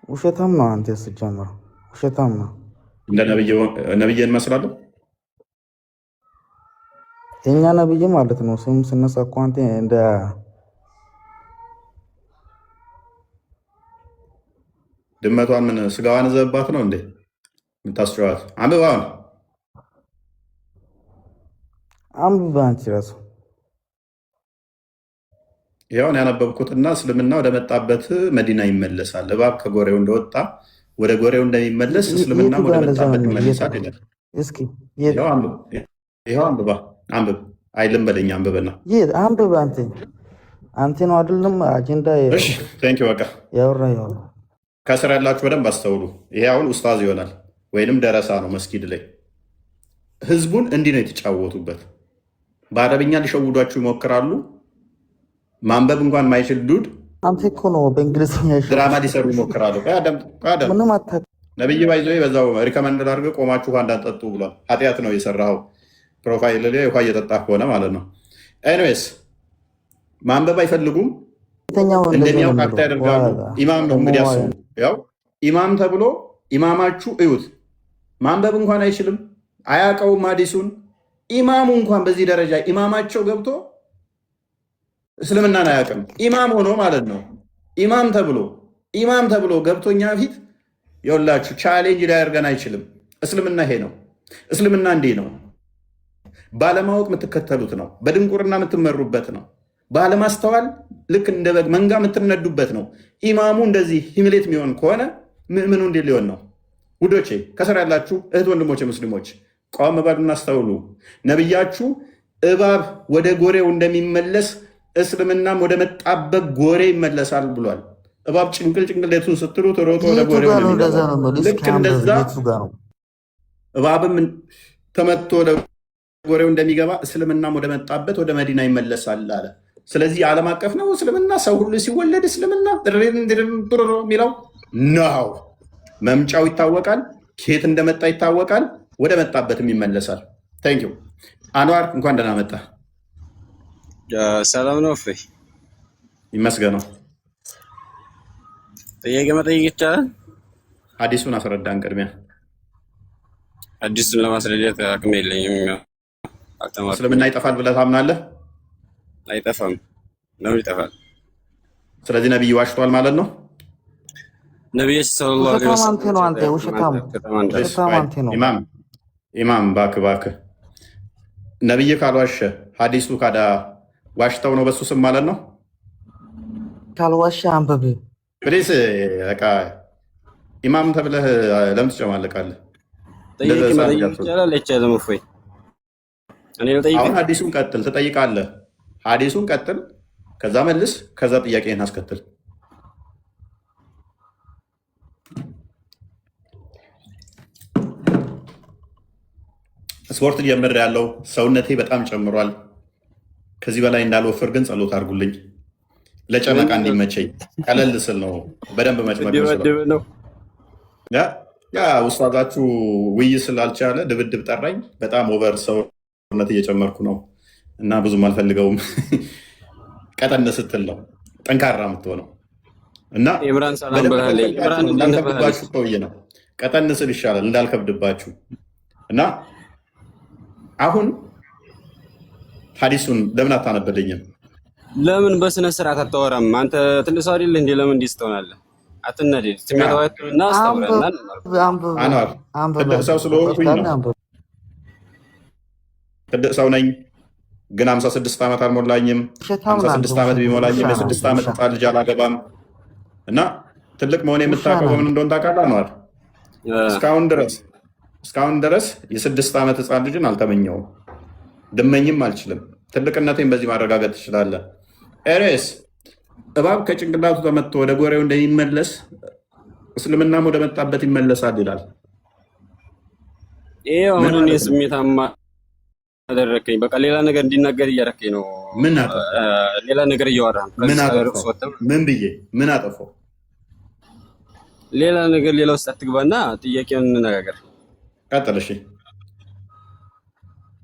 ውሸታም ነው አንተ። ስትጀምር ውሸታም ነው። እንደ ነብዬ እንመስላለሁ። የኛ ነብይ ማለት ነው። ስም ስነሳ እኮ አንተ እንደ ድመቷን ምን ስጋዋን ዘባት ነው እንዴ የምታስጨዋት? አንብባውን አንብባ አንቺ ራሱ ይኸውን ያነበብኩትና እስልምና ወደ መጣበት መዲና ይመለሳል። እባብ ከጎሬው እንደወጣ ወደ ጎሬው እንደሚመለስ እስልምና ወደ መጣበት ይመለሳል ይላል። እስኪ ይኸው አንብባ አንብብ አይልም በለኝ። አንብብና አንብብ አንተ ነው አይደለም አጀንዳ። እሺ ቴንክ ዩ በቃ ያወራ ከስር ያላችሁ በደንብ አስተውሉ። ይሄ አሁን ኡስታዝ ይሆናል ወይንም ደረሳ ነው መስጊድ ላይ። ህዝቡን እንዲህ ነው የተጫወቱበት። በአረብኛ ሊሸውዷችሁ ይሞክራሉ። ማንበብ እንኳን ማይችል ዱድ አንተ እኮ ነው በእንግሊዝኛ ድራማ ሊሰሩ ይሞክራሉ። ምንም አታውቅም። ነብይ ባይዞ በዛው ሪከመንድ አድርገህ ቆማችሁ ውሃ እንዳጠጡ ብሏል። ኃጢአት ነው የሰራኸው። ፕሮፋይል ላይ ውሃ እየጠጣህ ከሆነ ማለት ነው። ኤኒዌይስ ማንበብ አይፈልጉም። እንደሚያውቅ አክታ ያደርጋሉ። ኢማም ነው እንግዲህ አስቡ። ያው ኢማም ተብሎ ኢማማችሁ እዩት። ማንበብ እንኳን አይችልም፣ አያውቀውም ሐዲሱን። ኢማሙ እንኳን በዚህ ደረጃ ኢማማቸው ገብቶ እስልምናን አያውቅም። ኢማም ሆኖ ማለት ነው። ኢማም ተብሎ ገብቶኛ ፊት የውላችሁ ቻሌንጅ ሊያደርገን አይችልም። እስልምና ይሄ ነው። እስልምና እንዲህ ነው። ባለማወቅ የምትከተሉት ነው። በድንቁርና የምትመሩበት ነው። ባለማስተዋል ልክ እንደ በግ መንጋ የምትነዱበት ነው። ኢማሙ እንደዚህ ሂምሌት የሚሆን ከሆነ ምኑ እንዴት ሊሆን ነው? ውዶቼ ከስር ያላችሁ እህት ወንድሞች ሙስሊሞች ቆም በሉና አስተውሉ። ነብያችሁ እባብ ወደ ጎሬው እንደሚመለስ እስልምናም ወደ መጣበት ጎሬ ይመለሳል ብሏል። እባብ ጭንቅሌቱን ስትሉት ሮጦ ወደ ጎሬው ልክ እንደዛ እባብም ተመቶ ወደ ጎሬው እንደሚገባ እስልምናም ወደ መጣበት ወደ መዲና ይመለሳል አለ። ስለዚህ ዓለም አቀፍ ነው እስልምና። ሰው ሁሉ ሲወለድ እስልምና የሚለው ነው። መምጫው ይታወቃል፣ ከየት እንደመጣ ይታወቃል፣ ወደ መጣበትም ይመለሳል። ታንክ ዩ አንዋር፣ እንኳን ደህና መጣ። ሰላም ነው። እፎይ ይመስገነው። ጥያቄ መጠየቅ ይቻላል? ሐዲሱን አስረዳን ቅድሚያ። አዲሱን ለማስረዳት አቅም የለኝም። እስልምና ይጠፋል ብለህ ታምናለህ? አይጠፋም። ለምን ይጠፋል? ስለዚህ ነብይ ዋሽቷል ማለት ነው። ነብይ ሰለላሁ ዐለይሂ ወሰለም ኢማም እባክህ ነብይ ካልዋሸ ሐዲሱ ካዳ ዋሽተው ነው በሱ ስም ማለት ነው። ካልዋሸ አንብብ ፕሊስ። በቃ ኢማም ተብለህ ለምን ትጨማለቃለህ? ጥያቄ መጠየቅ ይቻላል አይቻልም? እፎይ አሁን ሐዲሱን ቀጥል ትጠይቃለህ። ሐዲሱን ቀጥል፣ ከዛ መልስ፣ ከዛ ጥያቄህን አስከትል። ስፖርት ጀምር ያለው ሰውነቴ በጣም ጨምሯል። ከዚህ በላይ እንዳልወፍር ግን ጸሎት አድርጉልኝ። ለጨመቃ እንዲመቸኝ ቀለል ስል ነው በደንብ መጭመቅ ነው። ያ ውስጣታችሁ ውይይት ስላልቻለ ድብድብ ጠራኝ። በጣም ኦቨር ሰውነት እየጨመርኩ ነው እና ብዙም አልፈልገውም። ቀጠን ስትል ነው ጠንካራ የምትሆነው እና እንዳልከብድባችሁ ቆይ ነው። ቀጠን ስል ይሻላል እንዳልከብድባችሁ እና አሁን ሐዲሱን ለምን አታነበልኝም? ለምን በስነ ስርዓት አታወራም? አንተ ትልቅ ሰው አይደለህ እንዴ? ለምን እንዲህ ስትሆናለህ? አትናደድ። ስሜታዊና አስተምረናል። ትልቅ ሰው ስለሆንኩኝ ነው። ትልቅ ሰው ነኝ፣ ግን 56 ዓመት አልሞላኝም። 56 ዓመት ቢሞላኝም የ6 ዓመት ህፃን ልጅ አላገባም እና ትልቅ መሆን የምታውቀው በምን እንደሆነ ታውቃለህ? አኗር እስካሁን ድረስ የ6 ዓመት ህፃን ልጅን አልተመኘውም፣ ልመኝም አልችልም። ትልቅነቴን በዚህ ማረጋገጥ ትችላለህ። ኤሬስ እባብ ከጭንቅላቱ ተመቶ ወደ ጎሬው እንደሚመለስ እስልምናም ወደ መጣበት ይመለሳል ይላል። ይሄ አሁን እኔ ስሜታማ አደረከኝ። በቃ ሌላ ነገር እንዲናገር እያደረከኝ ነው። ሌላ ነገር እያወራህ ምን ብዬ ምን አጠፋው? ሌላ ነገር ሌላ ውስጥ አትግባና ጥያቄውን እንነጋገር። ቀጥል። እሺ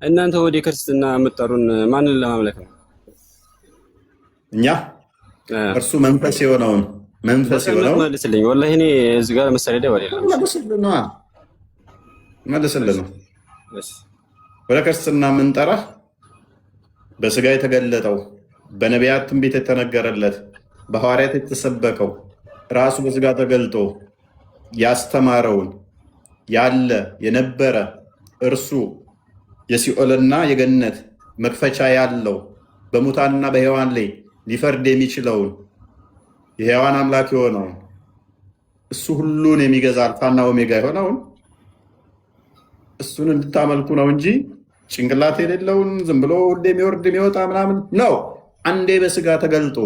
እናንተ ወደ ክርስትና የምትጠሩን ማንን ለማምለክ ነው? እኛ እርሱ መንፈስ የሆነውን መልስልኝ። ወላሂ እኔ እዚህ ጋር መሰለኝ ደው አይደለም። መልስልህ ነው። ወደ ክርስትና የምንጠራህ በስጋ የተገለጠው በነቢያት ትንቢት የተነገረለት በሐዋርያት የተሰበከው ራሱ በስጋ ተገልጦ ያስተማረውን ያለ የነበረ እርሱ የሲኦልና የገነት መክፈቻ ያለው በሙታንና በሕያዋን ላይ ሊፈርድ የሚችለውን የሕያዋን አምላክ የሆነውን እሱ ሁሉን የሚገዛ አልፋና ኦሜጋ የሆነውን እሱን እንድታመልኩ ነው እንጂ ጭንቅላት የሌለውን ዝም ብሎ ሁሌ የሚወርድ የሚወጣ ምናምን ነው። አንዴ በስጋ ተገልጦ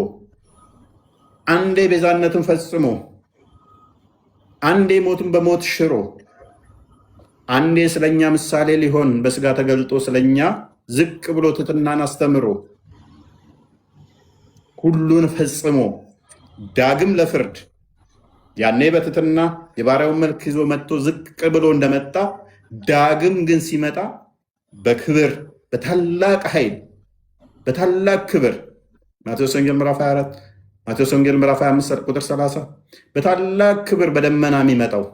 አንዴ ቤዛነትን ፈጽሞ አንዴ ሞትን በሞት ሽሮ አንዴ ስለኛ ምሳሌ ሊሆን በስጋ ተገልጦ ስለኛ ዝቅ ብሎ ትሕትናን አስተምሮ ሁሉን ፈጽሞ ዳግም ለፍርድ ያኔ በትሕትና የባሪያውን መልክ ይዞ መጥቶ ዝቅ ብሎ እንደመጣ ዳግም ግን ሲመጣ በክብር በታላቅ ኃይል በታላቅ ክብር ማቴዎስ ወንጌል ምዕራፍ 24 ማቴዎስ ወንጌል ምዕራፍ 25 ቁጥር 30 በታላቅ ክብር በደመና የሚመጣው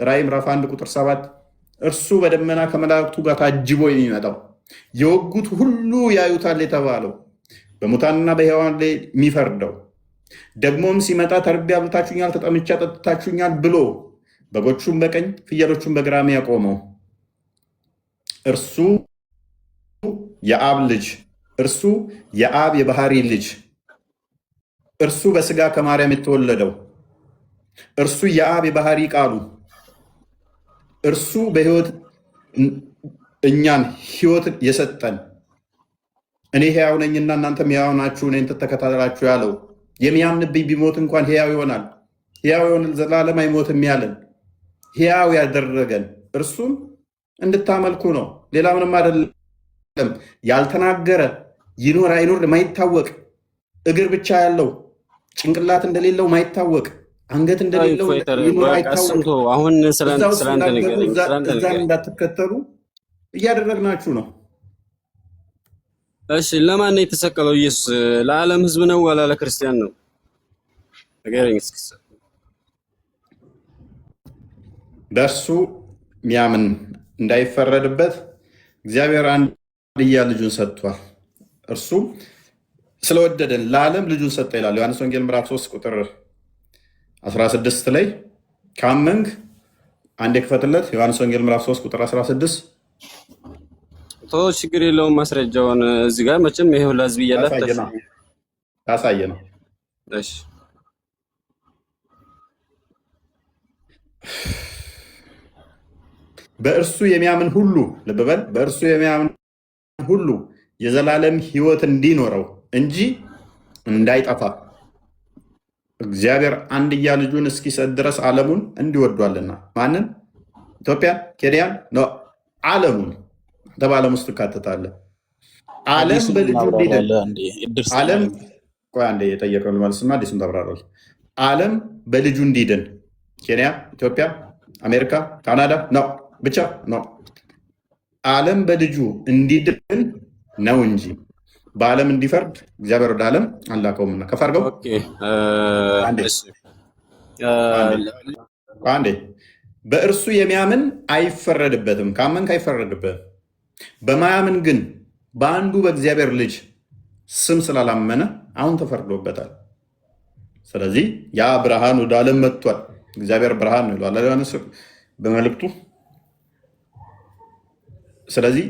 ራእይ ምዕራፍ 1 ቁጥር 7 እርሱ በደመና ከመላእክቱ ጋር ታጅቦ የሚመጣው የወጉት ሁሉ ያዩታል የተባለው በሙታንና በሕያዋን ላይ የሚፈርደው ደግሞም ሲመጣ ተርቤ አብልታችሁኛል፣ ተጠምቼ አጠጥታችሁኛል ብሎ በጎቹን በቀኝ ፍየሎቹን በግራ ያቆመው እርሱ የአብ ልጅ እርሱ የአብ የባህሪ ልጅ እርሱ በስጋ ከማርያም የተወለደው እርሱ የአብ የባህሪ ቃሉ እርሱ በሕይወት እኛን ሕይወት የሰጠን እኔ ሕያው ነኝና እናንተም ሕያው ናችሁ እኔን ተከታተላችሁ ያለው የሚያምንብኝ ቢሞት እንኳን ሕያው ይሆናል፣ ሕያው ይሆናል፣ ዘላለም አይሞትም ያለን ሕያው ያደረገን እርሱን እንድታመልኩ ነው። ሌላ ምንም አይደለም። ያልተናገረ ይኖር አይኖር ማይታወቅ እግር ብቻ ያለው ጭንቅላት እንደሌለው ማይታወቅ አንገት እንደሌለው ይኖር አይታወቅ እዛን እንዳትከተሉ እያደረግናችሁ ነው። እሺ ለማን ነው የተሰቀለው ኢየሱስ? ለዓለም ሕዝብ ነው ወላ ለክርስቲያን ነው? ንገረኝ እስኪ። በእርሱ ሚያምን እንዳይፈረድበት እግዚአብሔር አንድያ ልጁን ሰጥቷል። እርሱ ስለወደደን ለዓለም ልጁን ሰጠ ይላል ዮሐንስ ወንጌል ምዕራፍ 3 ቁጥር 16 ላይ ካመንክ አንድ ክፈትለት። ዮሐንስ ወንጌል ምዕራፍ 3 ቁጥር 16 ችግር የለውም። ማስረጃውን እዚህ ጋር መቼም ይሄው ለህዝብ ታሳየ ነው። እሺ በእርሱ የሚያምን ሁሉ ልብ በል፣ በእርሱ የሚያምን ሁሉ የዘላለም ሕይወት እንዲኖረው እንጂ እንዳይጠፋ እግዚአብሔር አንድያ ልጁን እስኪሰጥ ድረስ ዓለሙን እንዲወዷልና። ማንን? ኢትዮጵያን? ኬንያን? ነው ዓለሙን በዓለም ውስጥ ትካተታለህ። ዓለም በልጁ እንዲድን ዓለም ቆይ አንዴ የጠየቀውን መልስና አዲሱን ተብራራል። ዓለም በልጁ እንዲድን ኬንያ፣ ኢትዮጵያ፣ አሜሪካ፣ ካናዳ ነው ብቻ ነው። ዓለም በልጁ እንዲድን ነው እንጂ በዓለም እንዲፈርድ እግዚአብሔር ወደ ዓለም አላከውምና። ከፍ አድርገው አንዴ በእርሱ የሚያምን አይፈረድበትም። ካመንክ አይፈረድበትም። በማያምን ግን በአንዱ በእግዚአብሔር ልጅ ስም ስላላመነ አሁን ተፈርዶበታል። ስለዚህ ያ ብርሃን ወደ ዓለም መጥቷል። እግዚአብሔር ብርሃን ነው ይላል ዮሐንስ በመልእክቱ። ስለዚህ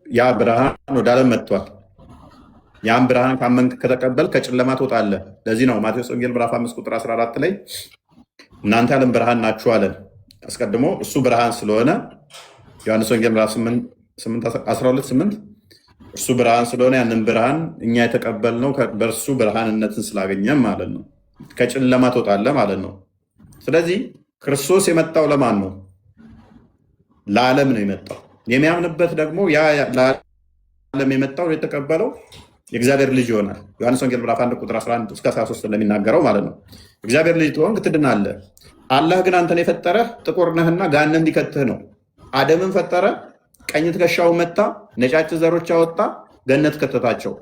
ያ ብርሃን ወደ ዓለም መጥቷል። ያን ብርሃን ካመንክ ከተቀበል ከጨለማ ትወጣለህ። ለዚህ ነው ማቴዎስ ወንጌል ምዕራፍ 5 ቁጥር 14 ላይ እናንተ የዓለም ብርሃን ናችሁ አለን። አስቀድሞ እሱ ብርሃን ስለሆነ ዮሐንስ ወንጌል ምዕራፍ 12:8 እሱ ብርሃን ስለሆነ ያንን ብርሃን እኛ የተቀበልነው በእርሱ ብርሃንነትን ስላገኘም ማለት ነው። ከጨለማ ትወጣለህ ማለት ነው። ስለዚህ ክርስቶስ የመጣው ለማን ነው? ለዓለም ነው የመጣው። የሚያምንበት ደግሞ ያ ለዓለም የመጣው የተቀበለው የእግዚአብሔር ልጅ ይሆናል። ዮሐንስ ወንጌል ምዕራፍ 1 ቁጥር 11 እስከ 13 እንደሚናገረው ማለት ነው። እግዚአብሔር ልጅ ትሆንክ ትድናለህ። አላህ ግን አንተን የፈጠረህ ጥቁር ነህና ገሃነም ሊከትህ ነው። አደምን ፈጠረ፣ ቀኝ ትከሻውን መታ፣ ነጫጭ ዘሮች አወጣ፣ ገነት ከተታቸው።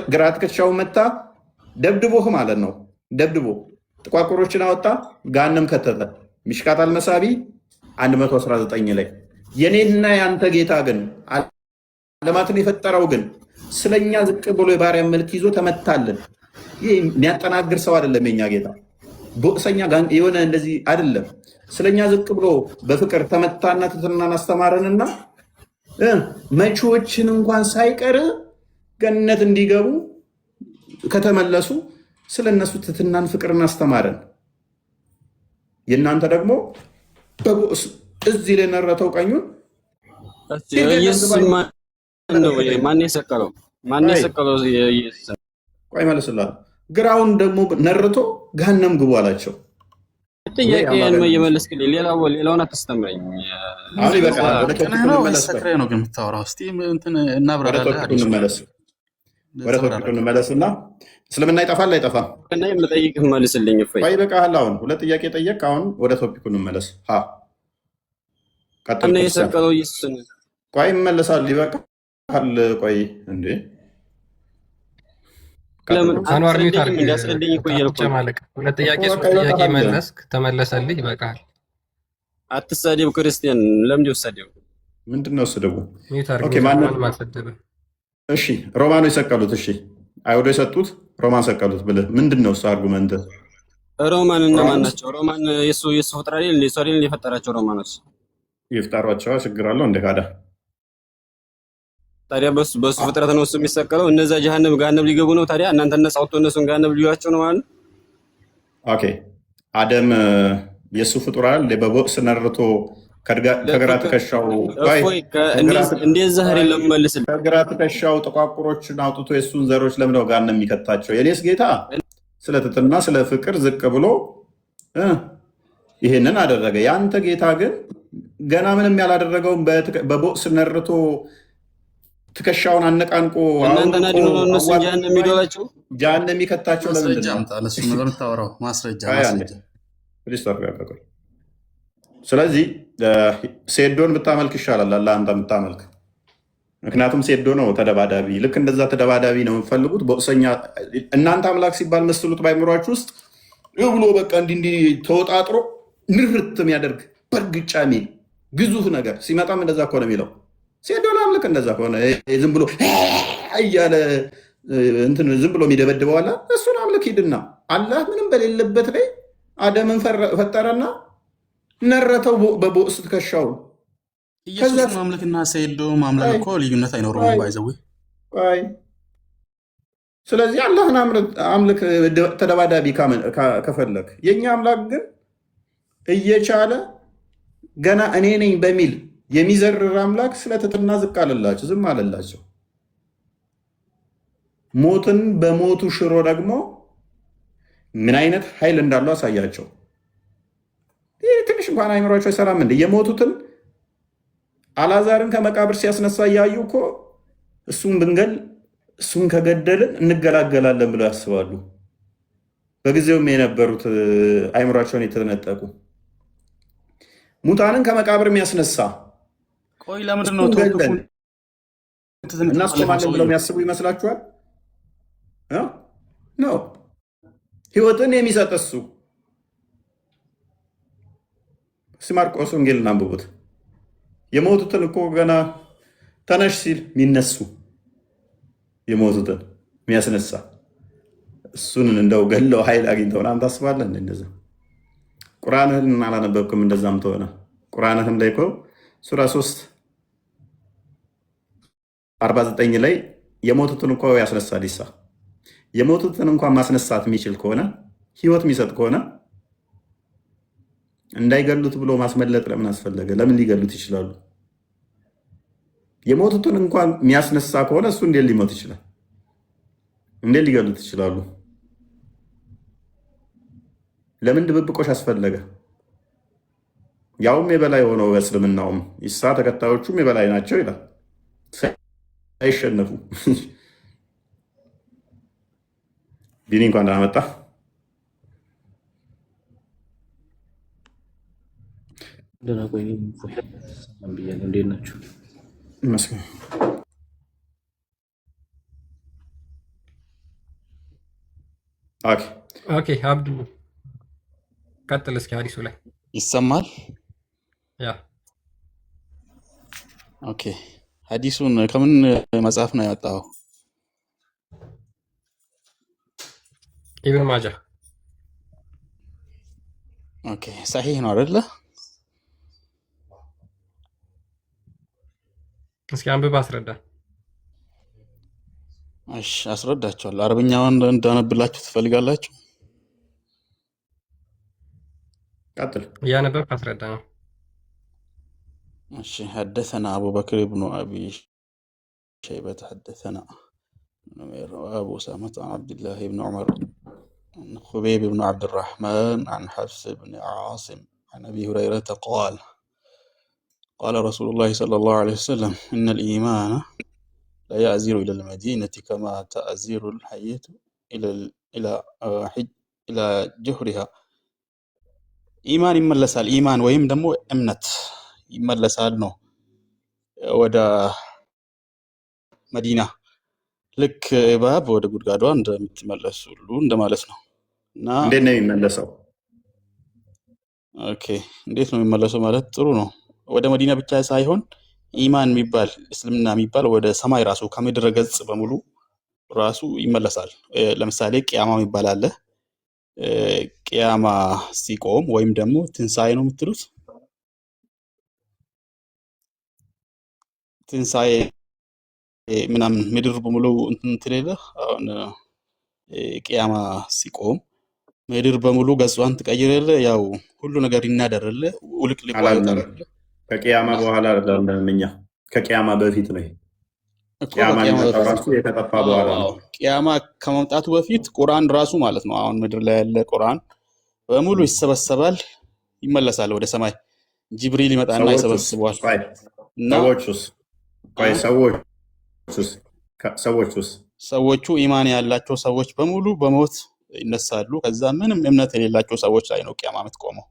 ግራ ትከሻውን መታ፣ ደብድቦህ ማለት ነው። ደብድቦ ጥቋቁሮችን አወጣ፣ ገሃነም ከተተ። ሚሽካት አልመሳቢ 119 ላይ የኔና የአንተ ጌታ ግን ዓለማትን የፈጠረው ግን ስለኛ ዝቅ ብሎ የባሪያ መልክ ይዞ ተመታልን። ይህ የሚያጠናግር ሰው አይደለም። የኛ ጌታ ቦቅሰኛ የሆነ እንደዚህ አይደለም። ስለኛ ዝቅ ብሎ በፍቅር ተመታና ትሕትናን አስተማረንና መቼዎችን እንኳን ሳይቀር ገነት እንዲገቡ ከተመለሱ ስለነሱ ትሕትናን ፍቅርን አስተማረን። የእናንተ ደግሞ በቦቅስ እዚህ ላይ ነረተው ቀኙን ማን የሰቀለው? ማን የሰቀለው? ቆይ መልስልሃል። ግራውን ደግሞ ነርቶ ገሃነም ግቡ አላቸው። ጥያቄን እየመለስክልኝ ሌላውን አታስተምረኝ። አሁን ይበቃል። ወደ ቶፒኩ እንመለስና እስልምና ይጠፋል አይጠፋም? እና የምጠይቅህ መልስልኝ። ቆይ ይበቃል። አሁን ሁለት ጥያቄ ጠየቅ። አሁን ወደ ቶፒኩ እንመለስ። እና የሰቀለው ኢየሱስን ቆይ ይመለሳል። ይበቃል። ቆይ እንዴ አንዋር ሚዩት አድርግ። ሁለት ጥያቄ ሶስት ጥያቄ መለስክ፣ ተመለሰልህ። ይበቃል። አትሳደብ ክርስቲያን። ለምን ይወሰደው? ምንድነው ስደቡ? ሚዩት አድርግ። እሺ ሮማኖ የሰቀሉት፣ እሺ አይሁዶ የሰጡት ሮማን ሰቀሉት ብለህ ምንድነው እሱ አርጉመንት? ሮማን እነማን ናቸው? ሮማን የሱ ፍጥራ አይደል? ሶሪን የፈጠራቸው ሮማኖች ይፍጠሯቸው። ችግር አለው እንደ ካዳ ታዲያ በሱ ፍጥረት ነው እሱ የሚሰቀለው። እነዛ ገሃነም ሊገቡ ነው። ታዲያ እናንተ ነፃ ወጥቶ እነሱን ገሃነም ሊያቸው ነው ማለት። ኦኬ አደም የሱ ፍጡር አይደል? በቦክስ ነርቶ ከግራ ትከሻው እንደዛ አይደለም መልስልኝ። ከግራ ትከሻው ጥቋቁሮችን አውጥቶ የሱን ዘሮች ለምነው ገሃነም የሚከታቸው? የኔስ ጌታ ስለ ትሕትና ስለ ፍቅር ዝቅ ብሎ ይሄንን አደረገ። ያንተ ጌታ ግን ገና ምንም ያላደረገውን በቦክስ ነርቶ ትከሻውን አነቃንቆ ጃሃንም የሚከታቸው ለምንድን? ስለዚህ ሴዶን ብታመልክ ይሻላል አለ አንተ የምታመልክ። ምክንያቱም ሴዶ ነው ተደባዳቢ። ልክ እንደዛ ተደባዳቢ ነው የምፈልጉት ቦክሰኛ። እናንተ አምላክ ሲባል መስሉት ባይምሯችሁ ውስጥ ብሎ በቃ እንዲህ ተወጣጥሮ ንርት የሚያደርግ በእርግጫ የሚል ግዙፍ ነገር ሲመጣም እንደዛ እኮ ነው የሚለው። ሴዶን አምልክ። እንደዛ ከሆነ ዝም ብሎ እያለ እንትን ዝም ብሎ የሚደበድበው አለ፣ እሱን አምልክ ሂድና። አላህ ምንም በሌለበት ላይ አደምን ፈጠረና ነረተው በቦክስ ትከሻውን። ኢየሱስ ማምለክና ሴዶ ማምለክ እኮ ልዩነት አይኖረውም። ባይዘው ስለዚህ አላህን አምልክ ተደባዳቢ ከፈለክ። የእኛ አምላክ ግን እየቻለ ገና እኔ ነኝ በሚል የሚዘርር አምላክ ስለ ትሕትና ዝቅ አለላቸው፣ ዝም አለላቸው። ሞትን በሞቱ ሽሮ ደግሞ ምን አይነት ኃይል እንዳለው አሳያቸው። ይህ ትንሽ እንኳን አይምሯቸው አይሰራም እንደ የሞቱትን አልዓዛርን ከመቃብር ሲያስነሳ እያዩ እኮ እሱን ብንገል እሱን ከገደልን እንገላገላለን ብለው ያስባሉ። በጊዜውም የነበሩት አይምሯቸውን የተነጠቁ ሙታንን ከመቃብር የሚያስነሳ ቆይ ለምንድን ነው እናስቆማለን ብለው የሚያስቡ ይመስላችኋል? ነው ህይወትን የሚሰጥ እሱ። እስኪ ማርቆስ ወንጌልን አንብቡት። የሞቱትን እኮ ገና ተነሽ ሲል የሚነሱ የሞቱትን የሚያስነሳ እሱን እንደው ገለው ኃይል አግኝተው ምናምን ታስባለህ? እንደዛ ቁርአንህን አላነበብክም? እንደዛም ተሆነ ቁርአንህም ላይ እኮ ሱራ 3:49 ላይ የሞቱትን እኮ ያስነሳል። ኢሳ የሞቱትን እንኳን ማስነሳት የሚችል ከሆነ ህይወት የሚሰጥ ከሆነ እንዳይገሉት ብሎ ማስመለጥ ለምን አስፈለገ? ለምን ሊገሉት ይችላሉ? የሞቱትን እንኳን የሚያስነሳ ከሆነ እሱ እንዴት ሊሞት ይችላል? እንዴት ሊገሉት ይችላሉ? ለምን ድብብቆሽ አስፈለገ? ያውም የበላይ ሆነው በእስልምናውም ኢሳ ተከታዮቹም የበላይ ናቸው ይላል። አይሸነፉ። ቢኒ እንኳን ደህና መጣ። ደህና ቆይ። ብያለሁ። እንዴት ናችሁ? ይመስገን። ኦኬ አብዱ ቀጥል እስኪ ሀዲሱ ላይ ይሰማል? ያ ኦኬ። ሀዲሱን ከምን መጽሐፍ ነው ያወጣው? ኢብን ማጃ። ኦኬ ሰሂህ ነው አይደለ? እስኪ አንብብ አስረዳ። እሺ አስረዳችኋለሁ። አረብኛውን እንዳነብላችሁ ትፈልጋላችሁ? ቀጥል። እያነበብክ አስረዳ ነው። እሺ حدثنا أبو بكر بن أبي شيبة حدثنا أبو أسامة عن عبد الله بن عمر عن خبيب بن عبد الرحمن عن حفص بن عاصم عن أبي هريرة قال قال رسول الله صلى الله عليه وسلم إن الإيمان لا يعزر إلى المدينة كما تعزر الحية إلى جحرها. إيمان يملسال إيمان ويم دمو أمنت ይመለሳል ነው ወደ መዲና ልክ እባብ ወደ ጉድጓዷ እንደምትመለስ ሁሉ እንደማለት ነው። እና እንዴት ነው የሚመለሰው? ኦኬ እንዴት ነው የሚመለሰው ማለት ጥሩ ነው። ወደ መዲና ብቻ ሳይሆን ኢማን የሚባል እስልምና የሚባል ወደ ሰማይ ራሱ ከምድረ ገጽ በሙሉ ራሱ ይመለሳል። ለምሳሌ ቂያማ የሚባል አለ። ቂያማ ሲቆም ወይም ደግሞ ትንሳኤ ነው የምትሉት ትንሳኤ ምናምን ምድር በሙሉ እንትን ትለለ አሁን ቂያማ ሲቆም ምድር በሙሉ ገጿን ትቀይረለ ያው ሁሉ ነገር ይናደርለ ውልቅ ሊባል ከቂያማ በኋላ አይደለም እኛ ከቂያማ በፊት ነው። ቂያማ ራሱ የተጠፋ በኋላ ነው። ቂያማ ከመምጣቱ በፊት ቁርአን ራሱ ማለት ነው። አሁን ምድር ላይ ያለ ቁርአን በሙሉ ይሰበሰባል ይመለሳል ወደ ሰማይ። ጅብሪል ይመጣና ይሰበስበዋል። ሰዎቹ ኢማን ያላቸው ሰዎች በሙሉ በሞት ይነሳሉ። ከዛ ምንም እምነት የሌላቸው ሰዎች ላይ ነው ቂያማ የምትቆመው።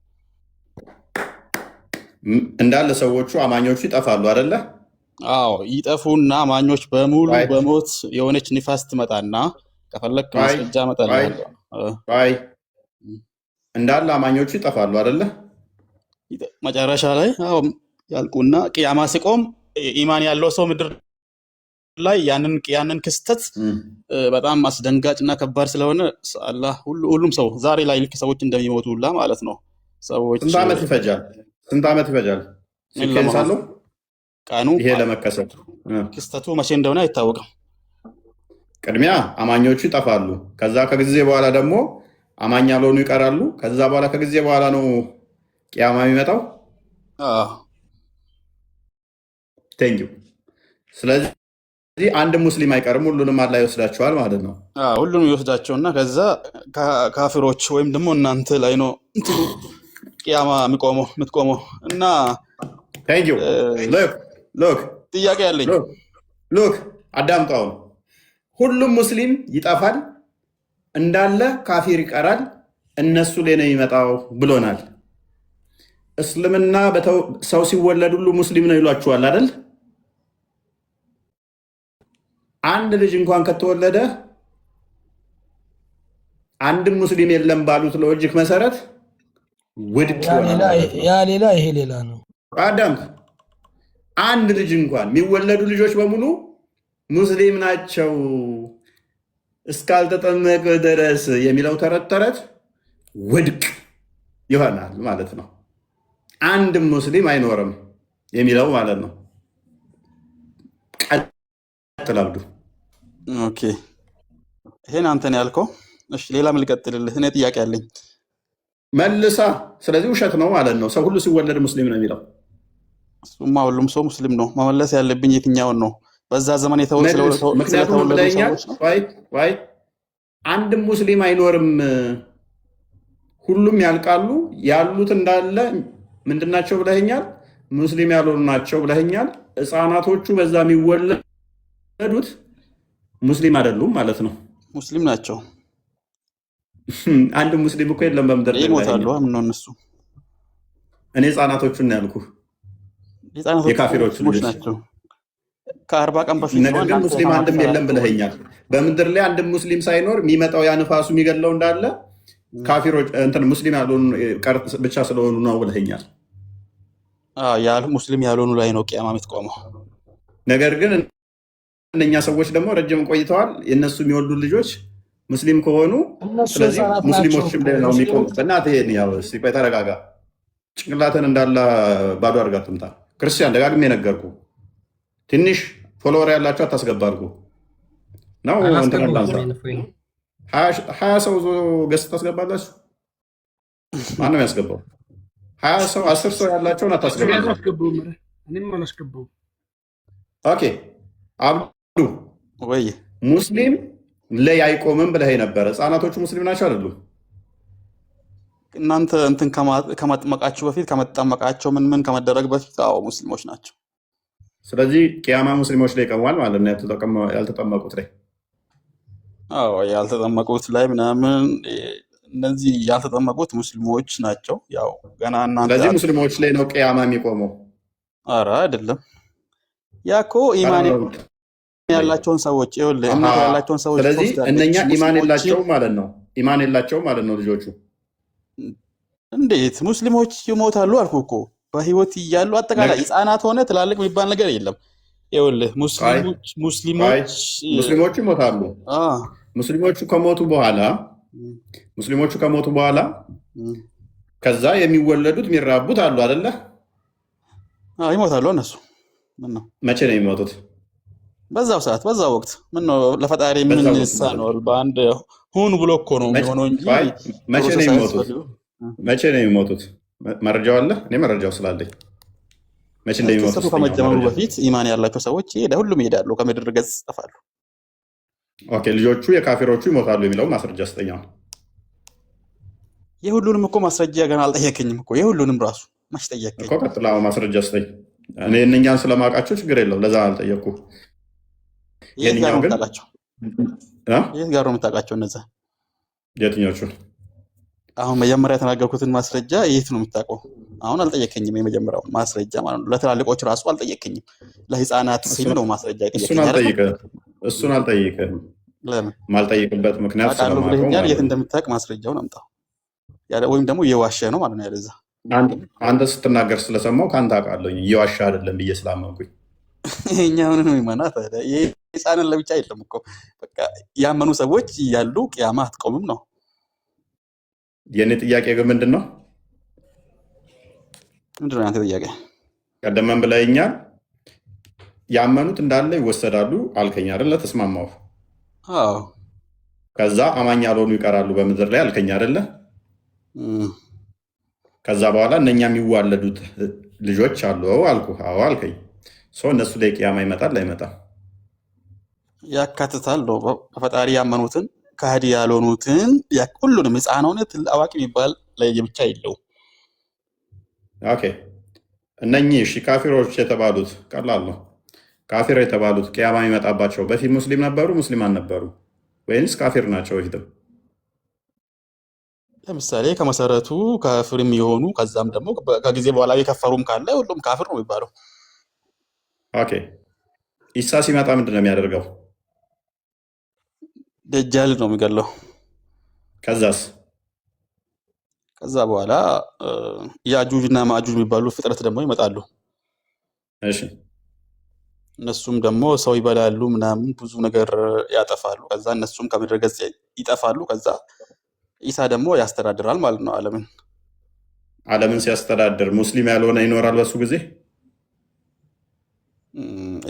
እንዳለ ሰዎቹ አማኞቹ ይጠፋሉ አይደለ? አዎ ይጠፉና አማኞች በሙሉ በሞት የሆነች ንፋስ ትመጣና ከፈለክ ማስረጃ መጣላለሁ። እንዳለ አማኞቹ ይጠፋሉ አይደለ? መጨረሻ ላይ አዎ ያልቁና ቂያማ ሲቆም ኢማን ያለው ሰው ምድር ላይ ያንን ክስተት በጣም አስደንጋጭና ከባድ ስለሆነ አላህ ሁሉም ሰው ዛሬ ላይ ልክ ሰዎች እንደሚሞቱ ሁላ ማለት ነው። ሰዎች ስንት ዓመት ይፈጃል? ሲከንሳሉ ቀኑ ይሄ ለመከሰቱ ክስተቱ መቼ እንደሆነ አይታወቅም። ቅድሚያ አማኞቹ ይጠፋሉ። ከዛ ከጊዜ በኋላ ደግሞ አማኝ ያልሆኑ ይቀራሉ። ከዛ በኋላ ከጊዜ በኋላ ነው ቂያማ የሚመጣው። ቴንክ ዩ። ስለዚህ አንድ ሙስሊም አይቀርም፣ ሁሉንም አላህ ይወስዳቸዋል ማለት ነው። ሁሉንም ይወስዳቸውና ከዛ ካፊሮች ወይም ደግሞ እናንተ ላይ ነው ቂያማ የምትቆመው እና ቴንክ ዩ። ሎክ ጥያቄ ያለኝ ሎክ አዳምጠው። ሁሉም ሙስሊም ይጠፋል እንዳለ ካፊር ይቀራል፣ እነሱ ላይ ነው የሚመጣው ብሎናል። እስልምና ሰው ሲወለድ ሁሉ ሙስሊም ነው ይሏችኋል አይደል? አንድ ልጅ እንኳን ከተወለደ አንድም ሙስሊም የለም ባሉት ሎጂክ መሰረት ውድቅ ያ ሌላ ይሄ ሌላ ነው። አዳም አንድ ልጅ እንኳን የሚወለዱ ልጆች በሙሉ ሙስሊም ናቸው እስካልተጠመቀ ድረስ የሚለው ተረት ውድቅ ይሆናል ማለት ነው። አንድም ሙስሊም አይኖርም የሚለው ማለት ነው። ቀጥል አብዱ። ኦኬ ይሄን አንተን ያልከው። እሺ ሌላ ምን ልቀጥልልህ? እኔ ጥያቄ አለኝ። መልሳ። ስለዚህ ውሸት ነው ማለት ነው። ሰው ሁሉ ሲወለድ ሙስሊም ነው የሚለው። እሱማ ሁሉም ሰው ሙስሊም ነው። መመለስ ያለብኝ የትኛውን ነው? በዛ ዘመን ስለተወለዱ ሰዎች ነው። ወይ አንድም ሙስሊም አይኖርም፣ ሁሉም ያልቃሉ። ያሉት እንዳለ ምንድናቸው ብለኸኛል? ሙስሊም ያልሆኑ ናቸው ብለኸኛል። ህፃናቶቹ በዛ የሚወለዱት ሙስሊም አይደሉም ማለት ነው። ሙስሊም ናቸው። አንድ ሙስሊም እኮ የለም በምድር ላይ ይሞታሉ። ምን ነው እነሱ? እኔ ህፃናቶቹን ያልኩህ የካፊሮቹ ልጆች ናቸው። ከ40 ቀን በፊት ነገር ግን ሙስሊም አንድም የለም ብለኸኛል። በምድር ላይ አንድም ሙስሊም ሳይኖር የሚመጣው ያ ንፋሱ የሚገድለው እንዳለ ካፊሮች ሙስሊም ያልሆኑ ብቻ ስለሆኑ ነው ብለኸኛል። ሙስሊም ያልሆኑ ላይ ነው ቂያማ የምትቆመው። ነገር ግን እነኛ ሰዎች ደግሞ ረጅም ቆይተዋል። የእነሱ የሚወልዱ ልጆች ሙስሊም ከሆኑ ስለዚህ ሙስሊሞችም ላይ ነው የሚቆሙት። በእናትህ ይሄን ያው ቆይ ተረጋጋ። ጭንቅላትን እንዳለ ባዶ አድርጋ ትምታ። ክርስቲያን ደጋግሜ ነገርኩ። ትንሽ ፎሎወር ያላቸው አታስገባልኩ ነው። ሀያ ሰው ገስት ታስገባላችሁ። ማነው የሚያስገባው? 20 ሰው 10 ሰው ያላቸውን አታስገባም። ኦኬ አብዱ ወይ ሙስሊም ላይ አይቆምም ብለህ ነበረ። ህፃናቶቹ ሙስሊም ናቸው አይደሉም? እናንተ እንትን ከመጥመቃችሁ በፊት ከመጠመቃቸው ምን ከመደረግ በፊት ሙስሊሞች ናቸው። ስለዚህ ቅያማ ሙስሊሞች ላይ ይቆማል ማለት ነው። ያልተጠመቁት ላይ ያልተጠመቁት ላይ ምናምን እነዚህ ያልተጠመቁት ሙስሊሞች ናቸው። ያው ገና እናንተ ስለዚህ ሙስሊሞች ላይ ነው ቅያማ የሚቆመው። ኧረ አይደለም። ያኮ ኢማን ያላቸውን ሰዎች ይኸውልህ፣ እምነት ያላቸውን ሰዎች ስለዚህ እነኛ ኢማን የላቸውም ማለት ነው። ኢማን የላቸውም ማለት ነው ልጆቹ። እንዴት ሙስሊሞች ይሞታሉ አልኩ እኮ በህይወት እያሉ አጠቃላይ ህፃናት ሆነ ትላልቅ የሚባል ነገር የለም። ይኸውልህ ሙስሊሞቹ ይሞታሉ። ሙስሊሞቹ ከሞቱ በኋላ ከዛ የሚወለዱት የሚራቡት አሉ አይደለ? ይሞታሉ እነሱ። ምን ነው መቼ ነው የሚሞቱት? በዛው ሰዓት በዛው ወቅት። ምን ነው ለፈጣሪ ምን ይሳነዋል? በአንድ ሁን ብሎ እኮ ነው የሚሆነው እንጂ መቼ ነው የሚሞቱት? መረጃው አለ? እኔ መረጃው ስላለኝ መቼ እንደሚሞቱ ከመጀመሩ በፊት ኢማን ያላቸው ሰዎች ሁሉም ይሄዳሉ፣ ከምድር ገጽ ይጠፋሉ። ኦኬ ልጆቹ የካፊሮቹ ይሞታሉ የሚለው ማስረጃ ስጠኝ። የሁሉንም እኮ ማስረጃ ገና አልጠየቀኝም እኮ የሁሉንም ራሱ ማሽ ጠየቀኝ እኮ። ቀጥላ ማስረጃ ስጠኝ። እኔ እነኛን ስለማውቃቸው ችግር የለው ለዛ አልጠየቅኩ። የት ጋር ነው የምታውቃቸው? እነዛ የትኞቹን? አሁን መጀመሪያ የተናገርኩትን ማስረጃ የት ነው የምታውቀው? አሁን አልጠየቀኝም። የመጀመሪያውን ማስረጃ ማለት ነው። ለትላልቆች ራሱ አልጠየቀኝም። ለህፃናት ሲል ነው ማስረጃ የጠየቀኝ። እሱን አልጠይቅህም። ለምን ማልጠይቅበት ምክንያት ስለማውቀው የት እንደምታውቅ ማስረጃውን አምጣው። ወይም ደግሞ እየዋሸ ነው ማለት ነው። ያለዛ አንተ ስትናገር ስለሰማው ከአንተ አውቃለሁ እየዋሸ አይደለም ብዬ ስላመንኩኝ ይሄኛውን ነው ይመናት። ህፃንን ለብቻ አይደለም እኮ በቃ ያመኑ ሰዎች ያሉ ቅያማ አትቆምም ነው የኔ ጥያቄ። ግን ምንድን ነው ያንተ ጥያቄ? ቀደመን ብለኸኛል። ያመኑት እንዳለ ይወሰዳሉ አልከኝ አይደለ? ተስማማሁ። ከዛ አማኝ ያልሆኑ ይቀራሉ በምድር ላይ አልከኝ አይደለ? ከዛ በኋላ እነኛ የሚዋለዱት ልጆች አሉ አልኩ። አዎ አልከኝ። እነሱ ላይ ቅያማ ይመጣል አይመጣም? ያካትታል። በፈጣሪ ያመኑትን ከሃዲ ያልሆኑትን ሁሉንም ህፃን ሆነ አዋቂ የሚባል ለየብቻ የለውም። ኦኬ እነኚህ እሺ ካፊሮች የተባሉት ቀላል ነው። ካፊር የተባሉት ቅያማ የሚመጣባቸው በፊት ሙስሊም ነበሩ? ሙስሊም አልነበሩ? ወይንስ ካፊር ናቸው በፊትም? ለምሳሌ ከመሰረቱ ካፍርም የሆኑ ከዛም ደግሞ ከጊዜ በኋላ የከፈሩም ካለ ሁሉም ካፍር ነው የሚባለው። ኦኬ ኢሳ ሲመጣ ምንድን ነው የሚያደርገው? ደጃል ነው የሚገለው። ከዛስ? ከዛ በኋላ ያጁጅ እና ማጁጅ የሚባሉ ፍጥረት ደግሞ ይመጣሉ። እሺ እነሱም ደግሞ ሰው ይበላሉ ምናምን ብዙ ነገር ያጠፋሉ። ከዛ እነሱም ከምድረ ገጽ ይጠፋሉ። ከዛ ኢሳ ደግሞ ያስተዳድራል ማለት ነው ዓለምን። ዓለምን ሲያስተዳድር ሙስሊም ያልሆነ ይኖራል በሱ ጊዜ?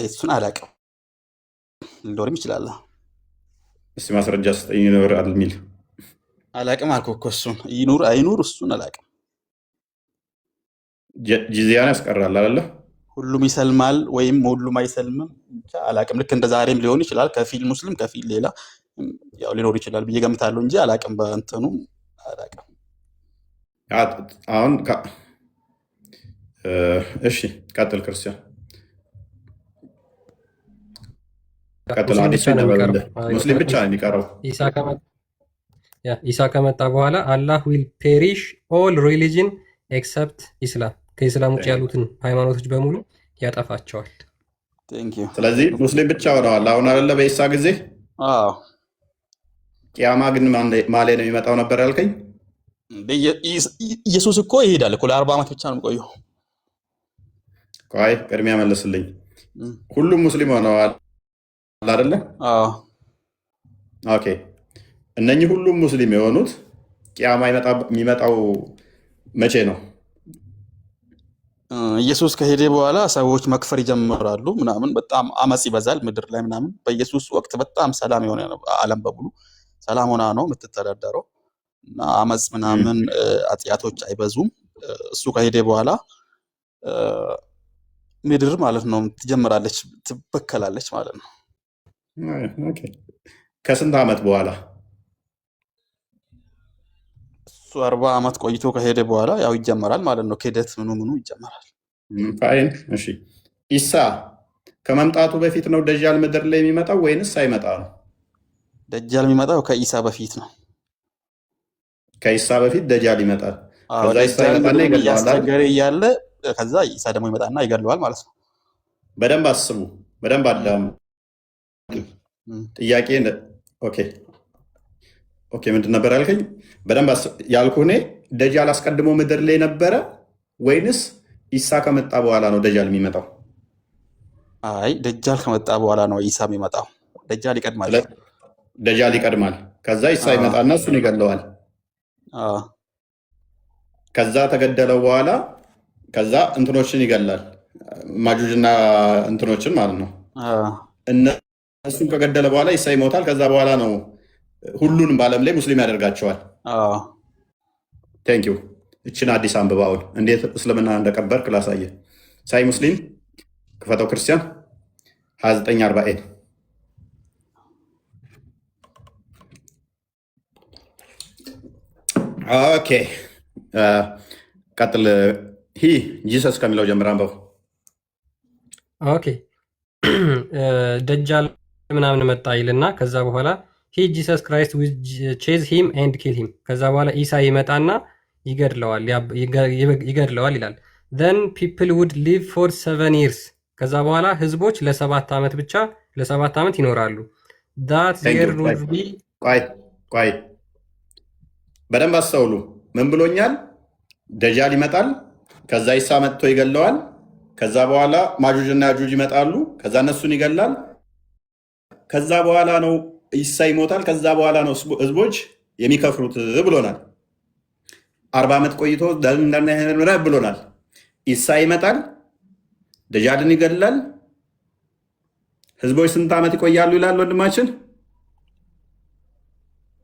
እሱን አላውቅም፣ ሊኖርም ይችላል። እስቲ ማስረጃ ስጠኝ ይኖራል የሚል። አላውቅም አልኩህ እኮ እሱን ይኑር አይኑር እሱን አላውቅም። ጂዚያን ያስቀራል አይደለ? ሁሉም ይሰልማል ወይም ሁሉም አይሰልምም ብቻ አላውቅም። ልክ እንደ ዛሬም ሊሆን ይችላል። ከፊል ሙስሊም ከፊል ሌላ ያው ሊኖር ይችላል ብዬ ገምታለሁ እንጂ አላውቅም። በእንትኑ አላውቅም። አሁን እሺ ቀጥል ክርስቲያን ቀጥል። አዲስ ሙስሊም ብቻ ነው የሚቀረው። ኢሳ ከመጣ በኋላ አላህ ዊል ፔሪሽ ኦል ሪሊጅን ኤክሰፕት ኢስላም፣ ከኢስላም ውጭ ያሉትን ሃይማኖቶች በሙሉ ያጠፋቸዋል። ስለዚህ ሙስሊም ብቻ ሆነዋል አሁን አይደለ? በኢሳ ጊዜ ቂያማ ግን ማሌ ነው የሚመጣው ነበር ያልከኝ? ኢየሱስ እኮ ይሄዳል እኮ ለ40 ዓመት ብቻ ነው የሚቆየው። ቆይ ቅድሚያ መልስልኝ። ሁሉም ሙስሊም ሆነዋል አይደለ? ኦኬ እነኚህ ሁሉም ሙስሊም የሆኑት ቂያማ የሚመጣው መቼ ነው? ኢየሱስ ከሄደ በኋላ ሰዎች መክፈር ይጀምራሉ ምናምን፣ በጣም አመጽ ይበዛል ምድር ላይ ምናምን። በኢየሱስ ወቅት በጣም ሰላም የሆነ ዓለም በሙሉ ሰላም ሆና ነው የምትተዳደረው እና አመጽ ምናምን አጥያቶች አይበዙም። እሱ ከሄደ በኋላ ምድር ማለት ነው ትጀምራለች፣ ትበከላለች ማለት ነው። ከስንት ዓመት በኋላ? እሱ 40 ዓመት ቆይቶ ከሄደ በኋላ ያው ይጀመራል ማለት ነው። ክህደት ምኑ ይጀመራል። ፋይን እሺ። ኢሳ ከመምጣቱ በፊት ነው ደጃል ምድር ላይ የሚመጣው ወይንስ ሳይመጣ ነው? ደጃል የሚመጣው ከኢሳ በፊት ነው። ከኢሳ በፊት ደጃል ይመጣል። ከዛ ኢሳ ይመጣና ይገለዋል። እያስቸገረ እያለ ከዛ ኢሳ ደግሞ ይመጣና ይገለዋል ማለት ነው። በደንብ አስቡ፣ በደንብ አዳሙ። ጥያቄ ኦኬ ምንድን ነበር ያልከኝ? በደንብ ያልኩህ እኔ ደጃል አስቀድሞ ምድር ላይ ነበረ ወይንስ ኢሳ ከመጣ በኋላ ነው ደጃል የሚመጣው? አይ ደጃል ከመጣ በኋላ ነው ኢሳ የሚመጣው። ደጃል ይቀድማል። ደጃል ይቀድማል። ከዛ ኢሳ ይመጣና እሱን ይገለዋል። ከዛ ተገደለው በኋላ ከዛ እንትኖችን ይገላል፣ ማጁጅና እንትኖችን ማለት ነው። እነሱን ከገደለ በኋላ ኢሳ ይሞታል። ከዛ በኋላ ነው ሁሉንም በዓለም ላይ ሙስሊም ያደርጋቸዋል። ቴንኪው። እችን አዲስ አንብባውን እንዴት እስልምና እንደቀበርክ ላሳየ። ሳይ ሙስሊም ክፈተው ክርስቲያን 2940 ኦኬ ቀጥል። ጂሰስ ከሚለው ጀምር አንበው። ኦኬ ደጃል ምናምን መጣ ይልና ከዛ በኋላ ሂ ጂሰስ ክራይስት ዊዝ ቼዝ ሂም ኤንድ ኪል ሂም። ከዛ በኋላ ኢሳ ይመጣና ይገድለዋል ይላል። ዘን ፒፕል ውድ ሊቭ ፎር 7 years። ከዛ በኋላ ህዝቦች ለ7 ዓመት ብቻ ለ7 ዓመት ይኖራሉ። ዳት ዜር ውድ ቢ ቆይ በደንብ አስተውሉ። ምን ብሎኛል? ደጃል ይመጣል፣ ከዛ ኢሳ መጥቶ ይገለዋል። ከዛ በኋላ ማጁጅ እና ያጁጅ ይመጣሉ፣ ከዛ እነሱን ይገላል። ከዛ በኋላ ነው ኢሳ ይሞታል። ከዛ በኋላ ነው ህዝቦች የሚከፍሩት ብሎናል። 40 ዓመት ቆይቶ ብሎናል። ኢሳ ይመጣል፣ ደጃልን ይገላል። ህዝቦች ስንት ዓመት ይቆያሉ ይላል ወንድማችን?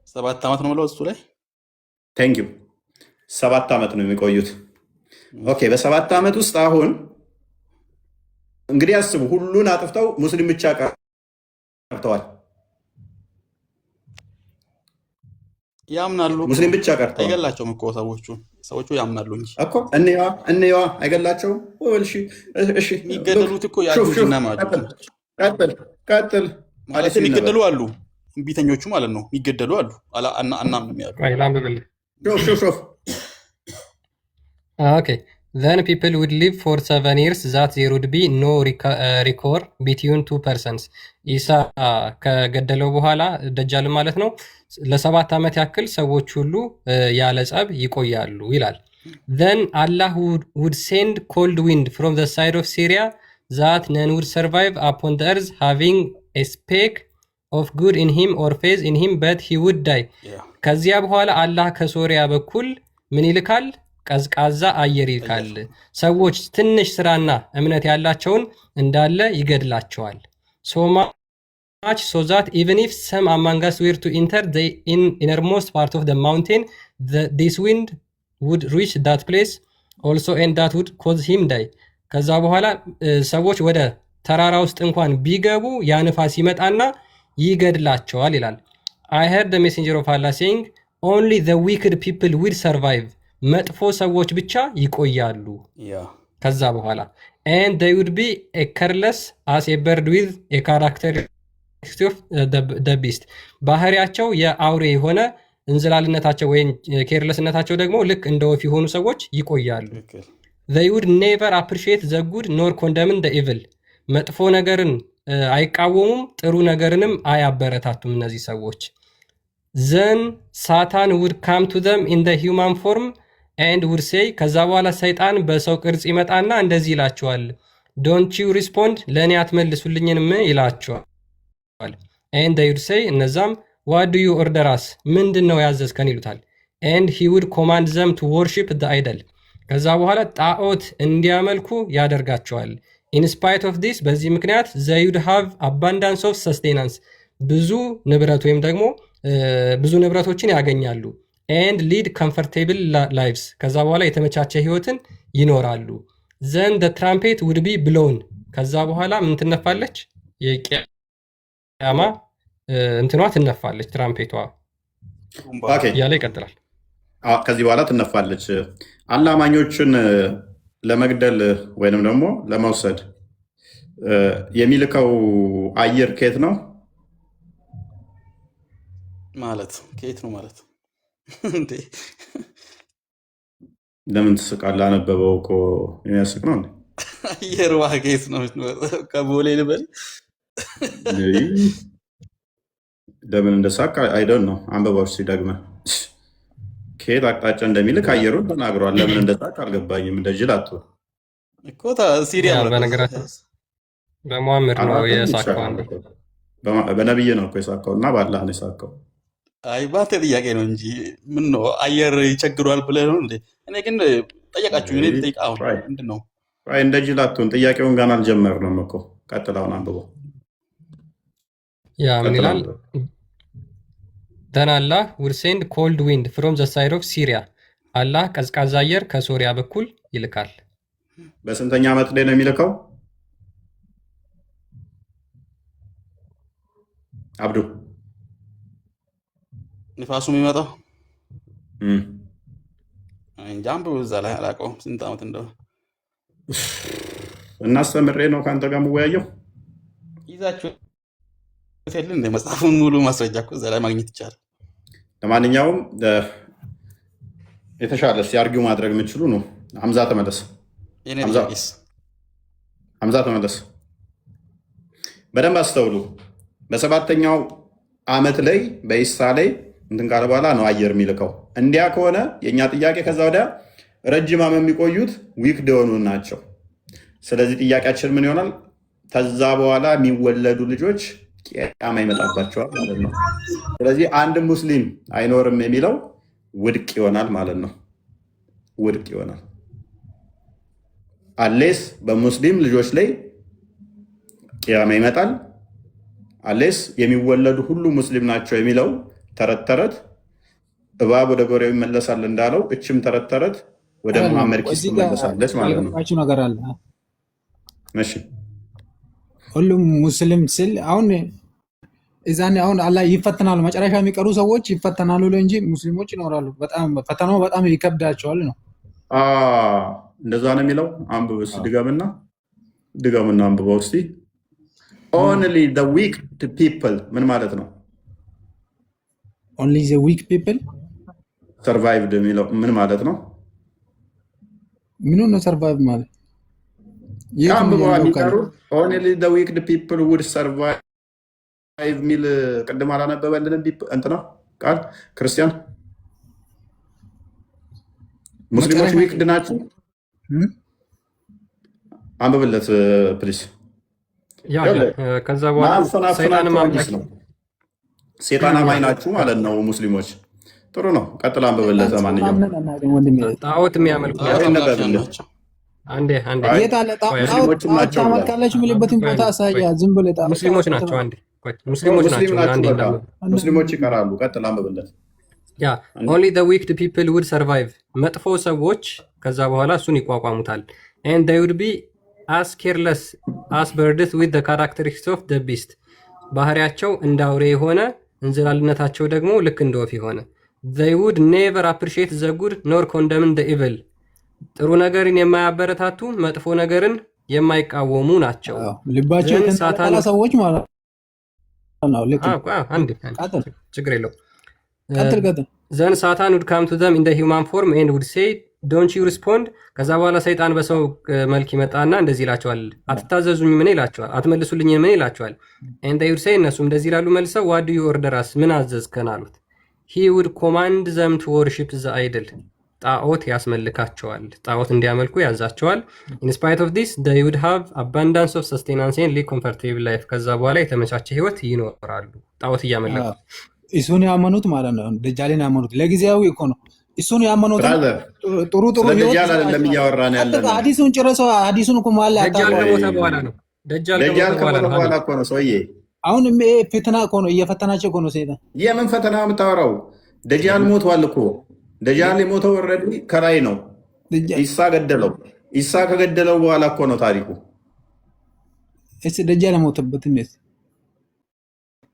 7 ዓመት ነው ብለው እሱ ላይ ቴንክ ዩ 7 ዓመት ነው የሚቆዩት። ኦኬ በ7 ዓመት ውስጥ አሁን እንግዲህ አስቡ፣ ሁሉን አጥፍተው ሙስሊም ብቻ ቀርተዋል። ያምናሉ። ሙስሊም ብቻ ቀርተዋል። አይገላቸውም እኮ ሰዎቹ ያምናሉ እንጂ እኮ እንየዋ አይገላቸውም። እሺ የሚገደሉት እኮ ያጁጅና ማጁጅ ናቸው። ቀጥል ማለት የሚገደሉ አሉ፣ እምቢተኞቹ ማለት ነው። የሚገደሉ አሉ አናምንም ያሉ። ሾፍ Okay. Then people would live for 7 years that there would be no recourse between two persons. ኢሳ ከገደለው በኋላ ደጃል ማለት ነው ለ7 ዓመት ያክል ሰዎች ሁሉ ያለ ጸብ ይቆያሉ ይላል። Then Allah would send cold wind from the side of Syria that none would survive upon the earth having a speck of good in him or faith in him but he would die. ከዚያ በኋላ አላህ ከሶሪያ በኩል ምን ይልካል? ቀዝቃዛ አየር ይልካል። ሰዎች ትንሽ ስራና እምነት ያላቸውን እንዳለ ይገድላቸዋል። so much so that even if some among us were to enter the innermost part of the mountain this wind would reach that place also and that would cause him die. ከዛ በኋላ ሰዎች ወደ ተራራ ውስጥ እንኳን ቢገቡ ያ ንፋስ ይመጣና ይገድላቸዋል ይላል። I heard the messenger of Allah saying only the wicked people will survive. መጥፎ ሰዎች ብቻ ይቆያሉ ከዛ በኋላ and they would be a careless as a bird with a characteristic of the beast. ባህሪያቸው የአውሬ የሆነ እንዝላልነታቸው ወይም ኬርለስነታቸው ደግሞ ልክ እንደ ወፍ የሆኑ ሰዎች ይቆያሉ። they would never appreciate the good nor condemn the evil. መጥፎ ነገርን አይቃወሙም ጥሩ ነገርንም አያበረታቱም እነዚህ ሰዎች። then Satan would come to them in the human form and would say ከዛ በኋላ ሰይጣን በሰው ቅርጽ ይመጣና እንደዚህ ይላቸዋል don't you respond ለእኔ አትመልሱልኝንም ይላቸዋል። and they would say እነዛም what do you order us ምንድን ነው ያዘዝከን ይሉታል። and he would command them to worship the idol ከዛ በኋላ ጣዖት እንዲያመልኩ ያደርጋቸዋል። in spite of this በዚህ ምክንያት they would have abundance of sustenance ብዙ ንብረት ወይም ደግሞ ብዙ ንብረቶችን ያገኛሉ። and lead comfortable lives ከዛ በኋላ የተመቻቸ ህይወትን ይኖራሉ። then the trumpet would be blown ከዛ በኋላ ምን ትነፋለች? የቂያማ እንትኗ ትነፋለች ትራምፔቷ ያለ ይቀጥላል። ከዚህ በኋላ ትነፋለች። አላማኞችን ለመግደል ወይንም ደግሞ ለመውሰድ የሚልከው አየር ከየት ነው ማለት? ከየት ነው ማለት እንዴ? ለምን ትስቃለህ? አነበበው እኮ የሚያስቅ ነው እንዴ? አየር ከየት ነው? ከቦሌ ልበል? ለምን እንደሳቅ አይደል ነው። አንበባዎች ሲደግመ ከየት አቅጣጫ እንደሚልክ አየሩን ተናግሯል። ለምን እንደሳቅ አልገባኝም። እንደ ጅል አትሆን እኮ ሲሪያ በነገራችን በሙሐመድ ነው የሳቀው። በነብይ ነው እኮ የሳቀው እና በአላህ ነው የሳቀው። አይ ባንተ ጥያቄ ነው እንጂ ምን ነው አየር ይቸግሯል ብለህ ነው እንዴ? እኔ ግን ጠየቃችሁ እኔ ጠይቃው ምንድን ነው? አይ እንደ ጅል አትሆን። ጥያቄውን ገና አልጀመርንም እኮ። ቀጥላውን አንብቦ ያ ምን ይላል? then Allah would send cold wind from the side of Syria አላህ ቀዝቃዛ አየር ከሶሪያ በኩል ይልካል። በስንተኛ ዓመት ላይ ነው የሚልከው? አብዱ ንፋሱ የሚመጣው እንጃ አንብበው እዛ ላይ አላውቀውም ስንት ዓመት እንደሆነ። እናስተምሬ ነው ከአንተ ጋር የምወያየው። ይዛችሁ ሆቴልን እንደ መጽሐፉን ሙሉ ማስረጃ እኮ እዛ ላይ ማግኘት ይቻላል። ለማንኛውም የተሻለ ሲያርጊው ማድረግ የምችሉ ነው። ሐምዛ ተመለስ። ሐምዛ ተመለስ። በደንብ አስተውሉ። በሰባተኛው ዓመት ላይ በኢሳ ላይ እንትን ካለ በኋላ ነው አየር የሚልከው። እንዲያ ከሆነ የእኛ ጥያቄ ከዛ ወዲያ ረጅም ዓመት የሚቆዩት ዊክድ የሆኑ ናቸው። ስለዚህ ጥያቄያችን ምን ይሆናል? ከዛ በኋላ የሚወለዱ ልጆች ቂያማ ይመጣባቸዋል ማለት ነው። ስለዚህ አንድ ሙስሊም አይኖርም የሚለው ውድቅ ይሆናል ማለት ነው። ውድቅ ይሆናል። አሌስ በሙስሊም ልጆች ላይ ቂያማ ይመጣል፣ አሌስ የሚወለዱ ሁሉ ሙስሊም ናቸው የሚለው ተረት ተረት እባብ ወደ ጎሬው ይመለሳል እንዳለው እችም ተረት ተረት ወደ መሐመድ ኪስ ትመለሳለች ማለት ነው። ነገር አለ። እሺ ሁሉም ሙስሊም ስል አሁን እዛኔ አሁን አላህ ይፈተናሉ። መጨረሻ የሚቀሩ ሰዎች ይፈተናሉ እንጂ ሙስሊሞች ይኖራሉ። በጣም ፈተናው በጣም ይከብዳቸዋል ነው። እንደዛ ነው የሚለው። አንብብስ ድገምና አንብበው እስቲ። ኦንሊ ዘ ዊክ ፒፕል ምን ማለት ነው? ኦንሊ ዘ ዊክ ፒፕል ሰርቫይቭድ የሚለው ምን ማለት ነው? ምኑ ነው ሰርቫይቭ ማለት? አንብበው የሚቀሩት ኦንሊ ዘ ዊክድ ፒፕል ውድ ሰርቫይቭ ሚል ቅድም አላነበበልንም እንትና ቃል ክርስቲያን ሙስሊሞች ዊክድ ናቸው። አንብብለት ፕሊስ። ከዛ በኋላ ሴጣን አማኝ ናችሁ ማለት ነው ሙስሊሞች። ጥሩ ነው፣ ቀጥል አንብብለት። ለማንኛውም ጣዖት የሚያመልኩ አንዴ ሙስሊሞችም ናቸው ታመልካላችሁ የሚልበትን ቦታ አሳያ። ዝም ብለህ ጣዖት ሙስሊሞች ናቸው። አንዴ ሙስሊሞች ናቸው። ሙስሊሞች ይቀራሉ። ቀጥል አንብብለት። ያ ኦንሊ ዘ ዊክድ ፒፕል ውድ ሰርቫይቭ መጥፎ ሰዎች ከዛ በኋላ እሱን ይቋቋሙታል። ኤንድ they would be as careless as birds with the characteristics of the beast ባህሪያቸው እንደ አውሬ የሆነ እንዝላልነታቸው ደግሞ ልክ እንደ ወፍ የሆነ they would never appreciate the good nor condemn the evil ጥሩ ነገርን የማያበረታቱ መጥፎ ነገርን የማይቃወሙ ናቸው። ልባቸው የተንጠለጠለ ሰዎች ማለት ነው። አንዴ ችግር የለው። Then Satan would come to them in the human form and would say don't you respond ከዛ በኋላ ሰይጣን በሰው መልክ ይመጣና እንደዚህ ይላቸዋል፣ አትታዘዙኝ ምን ይላቸዋል፣ አትመልሱልኝ ምን ይላቸዋል። and they would say እነሱ እንደዚህ ይላሉ መልሰው what do you order us ምን አዘዝከን አሉት። he would command them to worship the idol ጣዖት ያስመልካቸዋል፣ ጣዖት እንዲያመልኩ ያዛቸዋል። in spite of this they would have abundance of sustenance and live comfortable life ከዛ በኋላ የተመቻቸ ህይወት ይኖራሉ ጣዖት እያመለኩ። እሱን ያመኑት ማለት ነው። ደጃልን ያመኑት ለጊዜያዊ እኮ ነው። እሱን ያመኑት ጥሩ ደጃል አይደለም እያወራን ያለነው። ሐዲሱን ጨረሰው። ሐዲሱን እኮ ማለት ደጃል ከሞተ በኋላ ነው። ደጃል ከሞተ በኋላ እኮ ነው ሰውዬ። አሁን ፈተና እኮ ነው እየፈተናቸው እኮ ነው ሰይጣን። የምን ፈተና የምታወራው? ደጃል ሞቷል እኮ። ደጃል የሞተው ኦልሬዲ ከላይ ነው። ኢሳ ገደለው። ኢሳ ከገደለው በኋላ እኮ ነው ታሪኩ። እሺ ደጃል የሞተበት እንዴት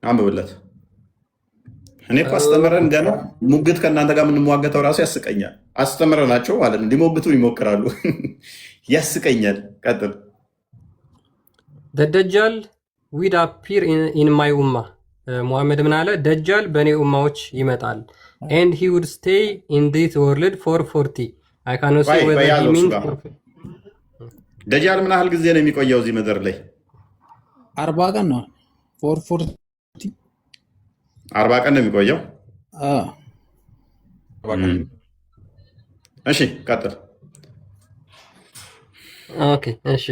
አንብብለት። እኔ እኮ አስተምረን ገና ሙግት ከእናንተ ጋር የምንሟገተው ራሱ ያስቀኛል። አስተምረናቸው ማለት ነው ሊሞግቱን ይሞክራሉ። ያስቀኛል። ቀጥል። ደጃል ዊድ አፒር ኢን ማይ ኡማ ሙሐመድ ምን አለ? ደጃል በእኔ ኡማዎች ይመጣል። and he would stay in this world for 40 I cannot say whether he means ደጃል ምን ያህል ጊዜ ነው የሚቆየው እዚህ ምድር ላይ? 40 ቀን ነው። 40 ቀን ነው የሚቆየው። እሺ ቀጥል። ኦኬ እሺ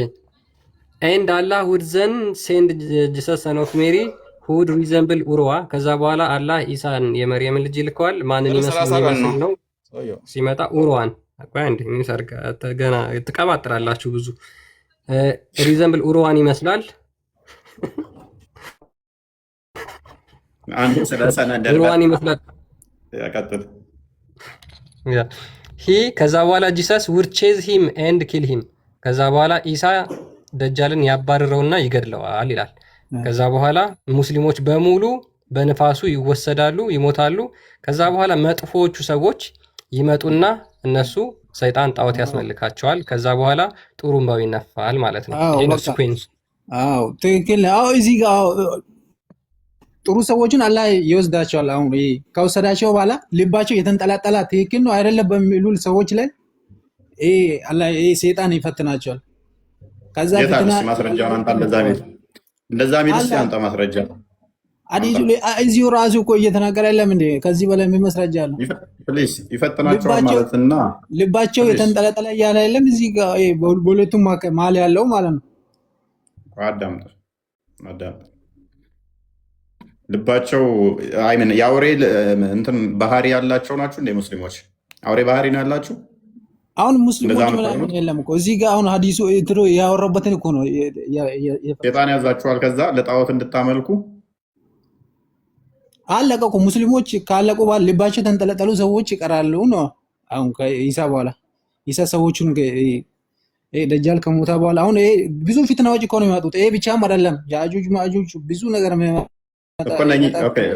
and Allah would then send Jesus son of Mary who would resemble ኡርዋ ከዛ በኋላ አላህ ኢሳን የመርየምን ልጅ ይልከዋል። ማንን ይመስል ነው ሲመጣ? ኡርዋን። አቋይ እንዴ ምን ሰርጋ ገና ትቀባጥራላችሁ ብዙ። ሪዘምብል ኡርዋን ይመስላል። አንዱ ስለሰና ኡርዋን ይመስላል። ያቀጥል። ከዛ በኋላ ጂሰስ would chase him and kill him ከዛ በኋላ ኢሳ ደጃልን ያባርረውና ይገድለዋል ይላል። ከዛ በኋላ ሙስሊሞች በሙሉ በንፋሱ ይወሰዳሉ፣ ይሞታሉ። ከዛ በኋላ መጥፎቹ ሰዎች ይመጡና እነሱ ሰይጣን ጣዖት ያስመልካቸዋል። ከዛ በኋላ ጥሩምባው ይነፋል ማለት ነው። ይሄ ነው ሲኩዌንስ። አዎ ትክክል። አዎ እዚህ ጋር ጥሩ ሰዎችን አላህ ይወስዳቸዋል። አሁን ከወሰዳቸው በኋላ ልባቸው የተንጠላጠላ ትክክል ነው አይደለም በሚሉ ሰዎች ላይ አላህ ሰይጣን ይፈትናቸዋል። ከዛ ፈተና ማስረጃውን አንተ እንደዛ ሚልስ ያንተ ማስረጃ እዚሁ ራሱ እኮ እየተናገረ የለም እንዴ? ከዚህ በላይ ምን ማስረጃ አለ? ፕሊስ ይፈትናቸዋል ማለትና ልባቸው የተንጠለጠለ እያለ የለም እዚህ ጋር በሁለቱም መሀል ያለው ማለት ነው። አዳምጥ ልባቸው አይምን የአውሬ እንትን ባህሪ ያላቸው ናቸው እንደ ሙስሊሞች አውሬ ባህሪ ነው ያላቸው። አሁን ሙስሊሞች ምናምን የለም እኮ እዚህ ጋር አሁን ሐዲሱ እንትሮ ያወራበትን እኮ ነው ሰይጣን ያዛቸዋል። ከዛ ለጣዖት እንድታመልኩ አለቀ እኮ። ሙስሊሞች ካለቁ በኋላ ልባቸው ተንጠለጠሉ ሰዎች ይቀራሉ ነው። አሁን ከኢሳ በኋላ ኢሳ ሰዎቹን ደጃል ከሞታ በኋላ አሁን ብዙ ፊትናዎች እኮ ነው የሚመጡት። ይሄ ብቻም አይደለም ያጁጅ ማጁጅ ብዙ ነገር እኮ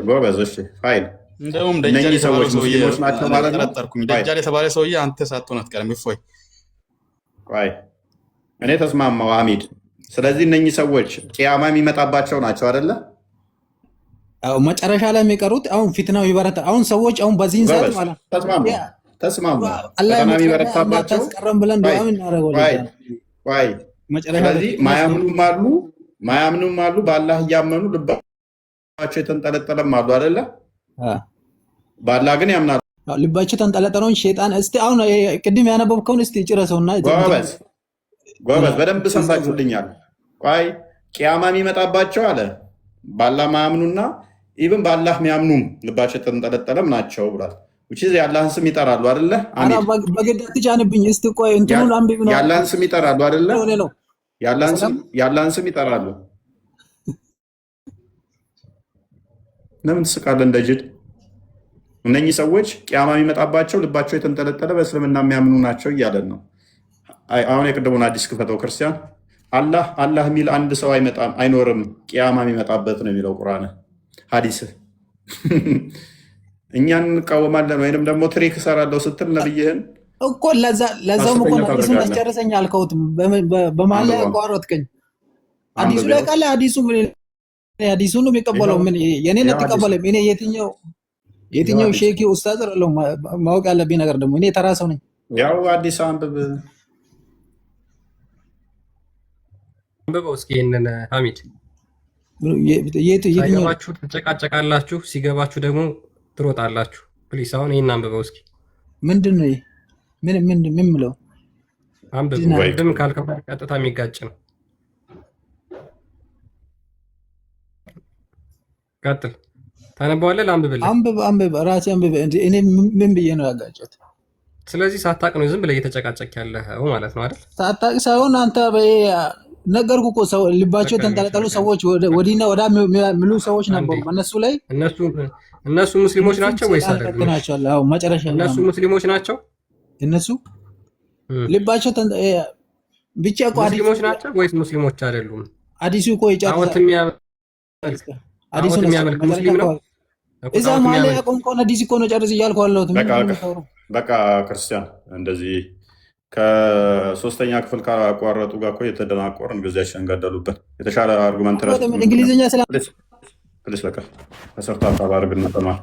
ጎበዝ። እሺ ፋይል እንደውም እነኚህ ደጃል የተባለው ሰዎች ሰውዬ ሙስሊሞች ናቸው ማለት ነው። ጠረጠርኩኝ። ደጃል የተባለ ሰውዬ አንተ ሳትሆን አትቀርም። እፎይ ቆይ እኔ ተስማማው ሐሚድ። ስለዚህ እነኚህ ሰዎች ቂያማ የሚመጣባቸው ናቸው አይደለ? አዎ መጨረሻ ላይ የሚቀሩት አሁን ፊትናው ይበረታል። አሁን ሰዎች አሁን በዚህን ሰዓት ጎበዝ ማለት ተስማሙ። አላህ ፈተና የሚበረታባቸው ታስቀረም ብለን ዱዓ እናደርጋለን። ቆይ መጨረሻ ስለዚህ ማያምኑም አሉ፣ በአላህ እያመኑ ልባቸው የተንጠለጠለም አሉ አይደለ? በአላህ ግን ያምናሉ። ልባቸው ተንጠለጠለውን ሸይጣን እስቲ አሁን ቅድም ያነበብከውን እስቲ ጭረሰውና ጎበዝ በደንብ ሰምታችሁልኛል። ቆይ ቂያማ የሚመጣባቸው አለ በአላህ ማያምኑና ኢቭን በአላህ የሚያምኑም ልባቸው የተንጠለጠለም ናቸው ብሏል። የአላህን ስም ይጠራሉ አይደለ? በግድ አትጫንብኝ። እስቲ ቆይ እንትኑን አንብብ ነው። የአላህን ስም ይጠራሉ አይደለ? የአላህን ስም ይጠራሉ። ለምን ትስቃለህ እንደ ጅል? እነኚህ ሰዎች ቂያማ የሚመጣባቸው ልባቸው የተንጠለጠለ በእስልምና የሚያምኑ ናቸው እያለን ነው። አሁን የቅድሙን አዲስ ክፈተው ክርስቲያን። አላህ የሚል አንድ ሰው አይኖርም ቂያማ የሚመጣበት ነው የሚለው ቁርአን ሐዲስ። እኛን እንቃወማለን ወይንም ደግሞ ትሪክ እሰራለሁ ስትል ነብይህን እኮ ለዛውም እኮ ሐዲሱን አስጨርሰኝ አልከውትም። በመሀል ላይ አቋረጥከኝ። ሐዲሱ ላይ ቃል ሐዲሱን ነው የሚቀበለው። ምን የኔን አትቀበልም። እኔ የትኛው ሼኪ ኡስታዝ አይደለም። ማወቅ ያለብኝ ነገር ደግሞ እኔ ተራ ሰው ነኝ። ያው አዲስ አንብበው እስኪ ይሄንን ሐሚድ ሲገባችሁ ትጨቃጨቃላችሁ፣ ሲገባችሁ ደግሞ ትሮጣላችሁ። ፕሊስ አሁን ይሄን አንብበው እስኪ። ምንድን ነው ምን ምለው? አንብበው። ቅድም ካልከው ቀጥታ የሚጋጭ ነው። ቀጥል። ታነበዋለህ? ላንብብልህ? አንብብ፣ ራሴ አንብብ። እኔ ምን ብዬ ነው ያጋጨሁት? ስለዚህ ሳታቅ ነው ዝም ብለህ እየተጨቃጨቅ ያለኸው ማለት ነው አይደል? ሳታቅ ሳይሆን አንተ ነገርኩህ እኮ ሰው ልባቸው የተንጠለጠሉ ሰዎች ወዲና ወዳ የሚሉ ሰዎች ነበሩ። በእነሱ ላይ እነሱ ሙስሊሞች ናቸው ወይስ አይደሉም? አዎ መጨረሻ እነሱ ሙስሊሞች ናቸው። እነሱ ልባቸው ብቻ እኮ ሙስሊሞች ናቸው ወይስ ሙስሊሞች አይደሉም? ሐዲሱ እኮ ይጨርሳል። ሐዲሱን የሚያመልክ ሙስሊም ነው። እዛ ማለት ያቆምከውን ሐዲስ እኮ ነው ጨርስ እያልኩ አለሁት። በቃ ክርስቲያን እንደዚህ ከሶስተኛ ክፍል ካቋረጡ ጋር እኮ የተደናቆርን ጊዜያችንን ገደሉበት። የተሻለ አርጉመንት እንግሊዝኛ ፕሊስ በቃ ተሰርታ አድርግና ተማር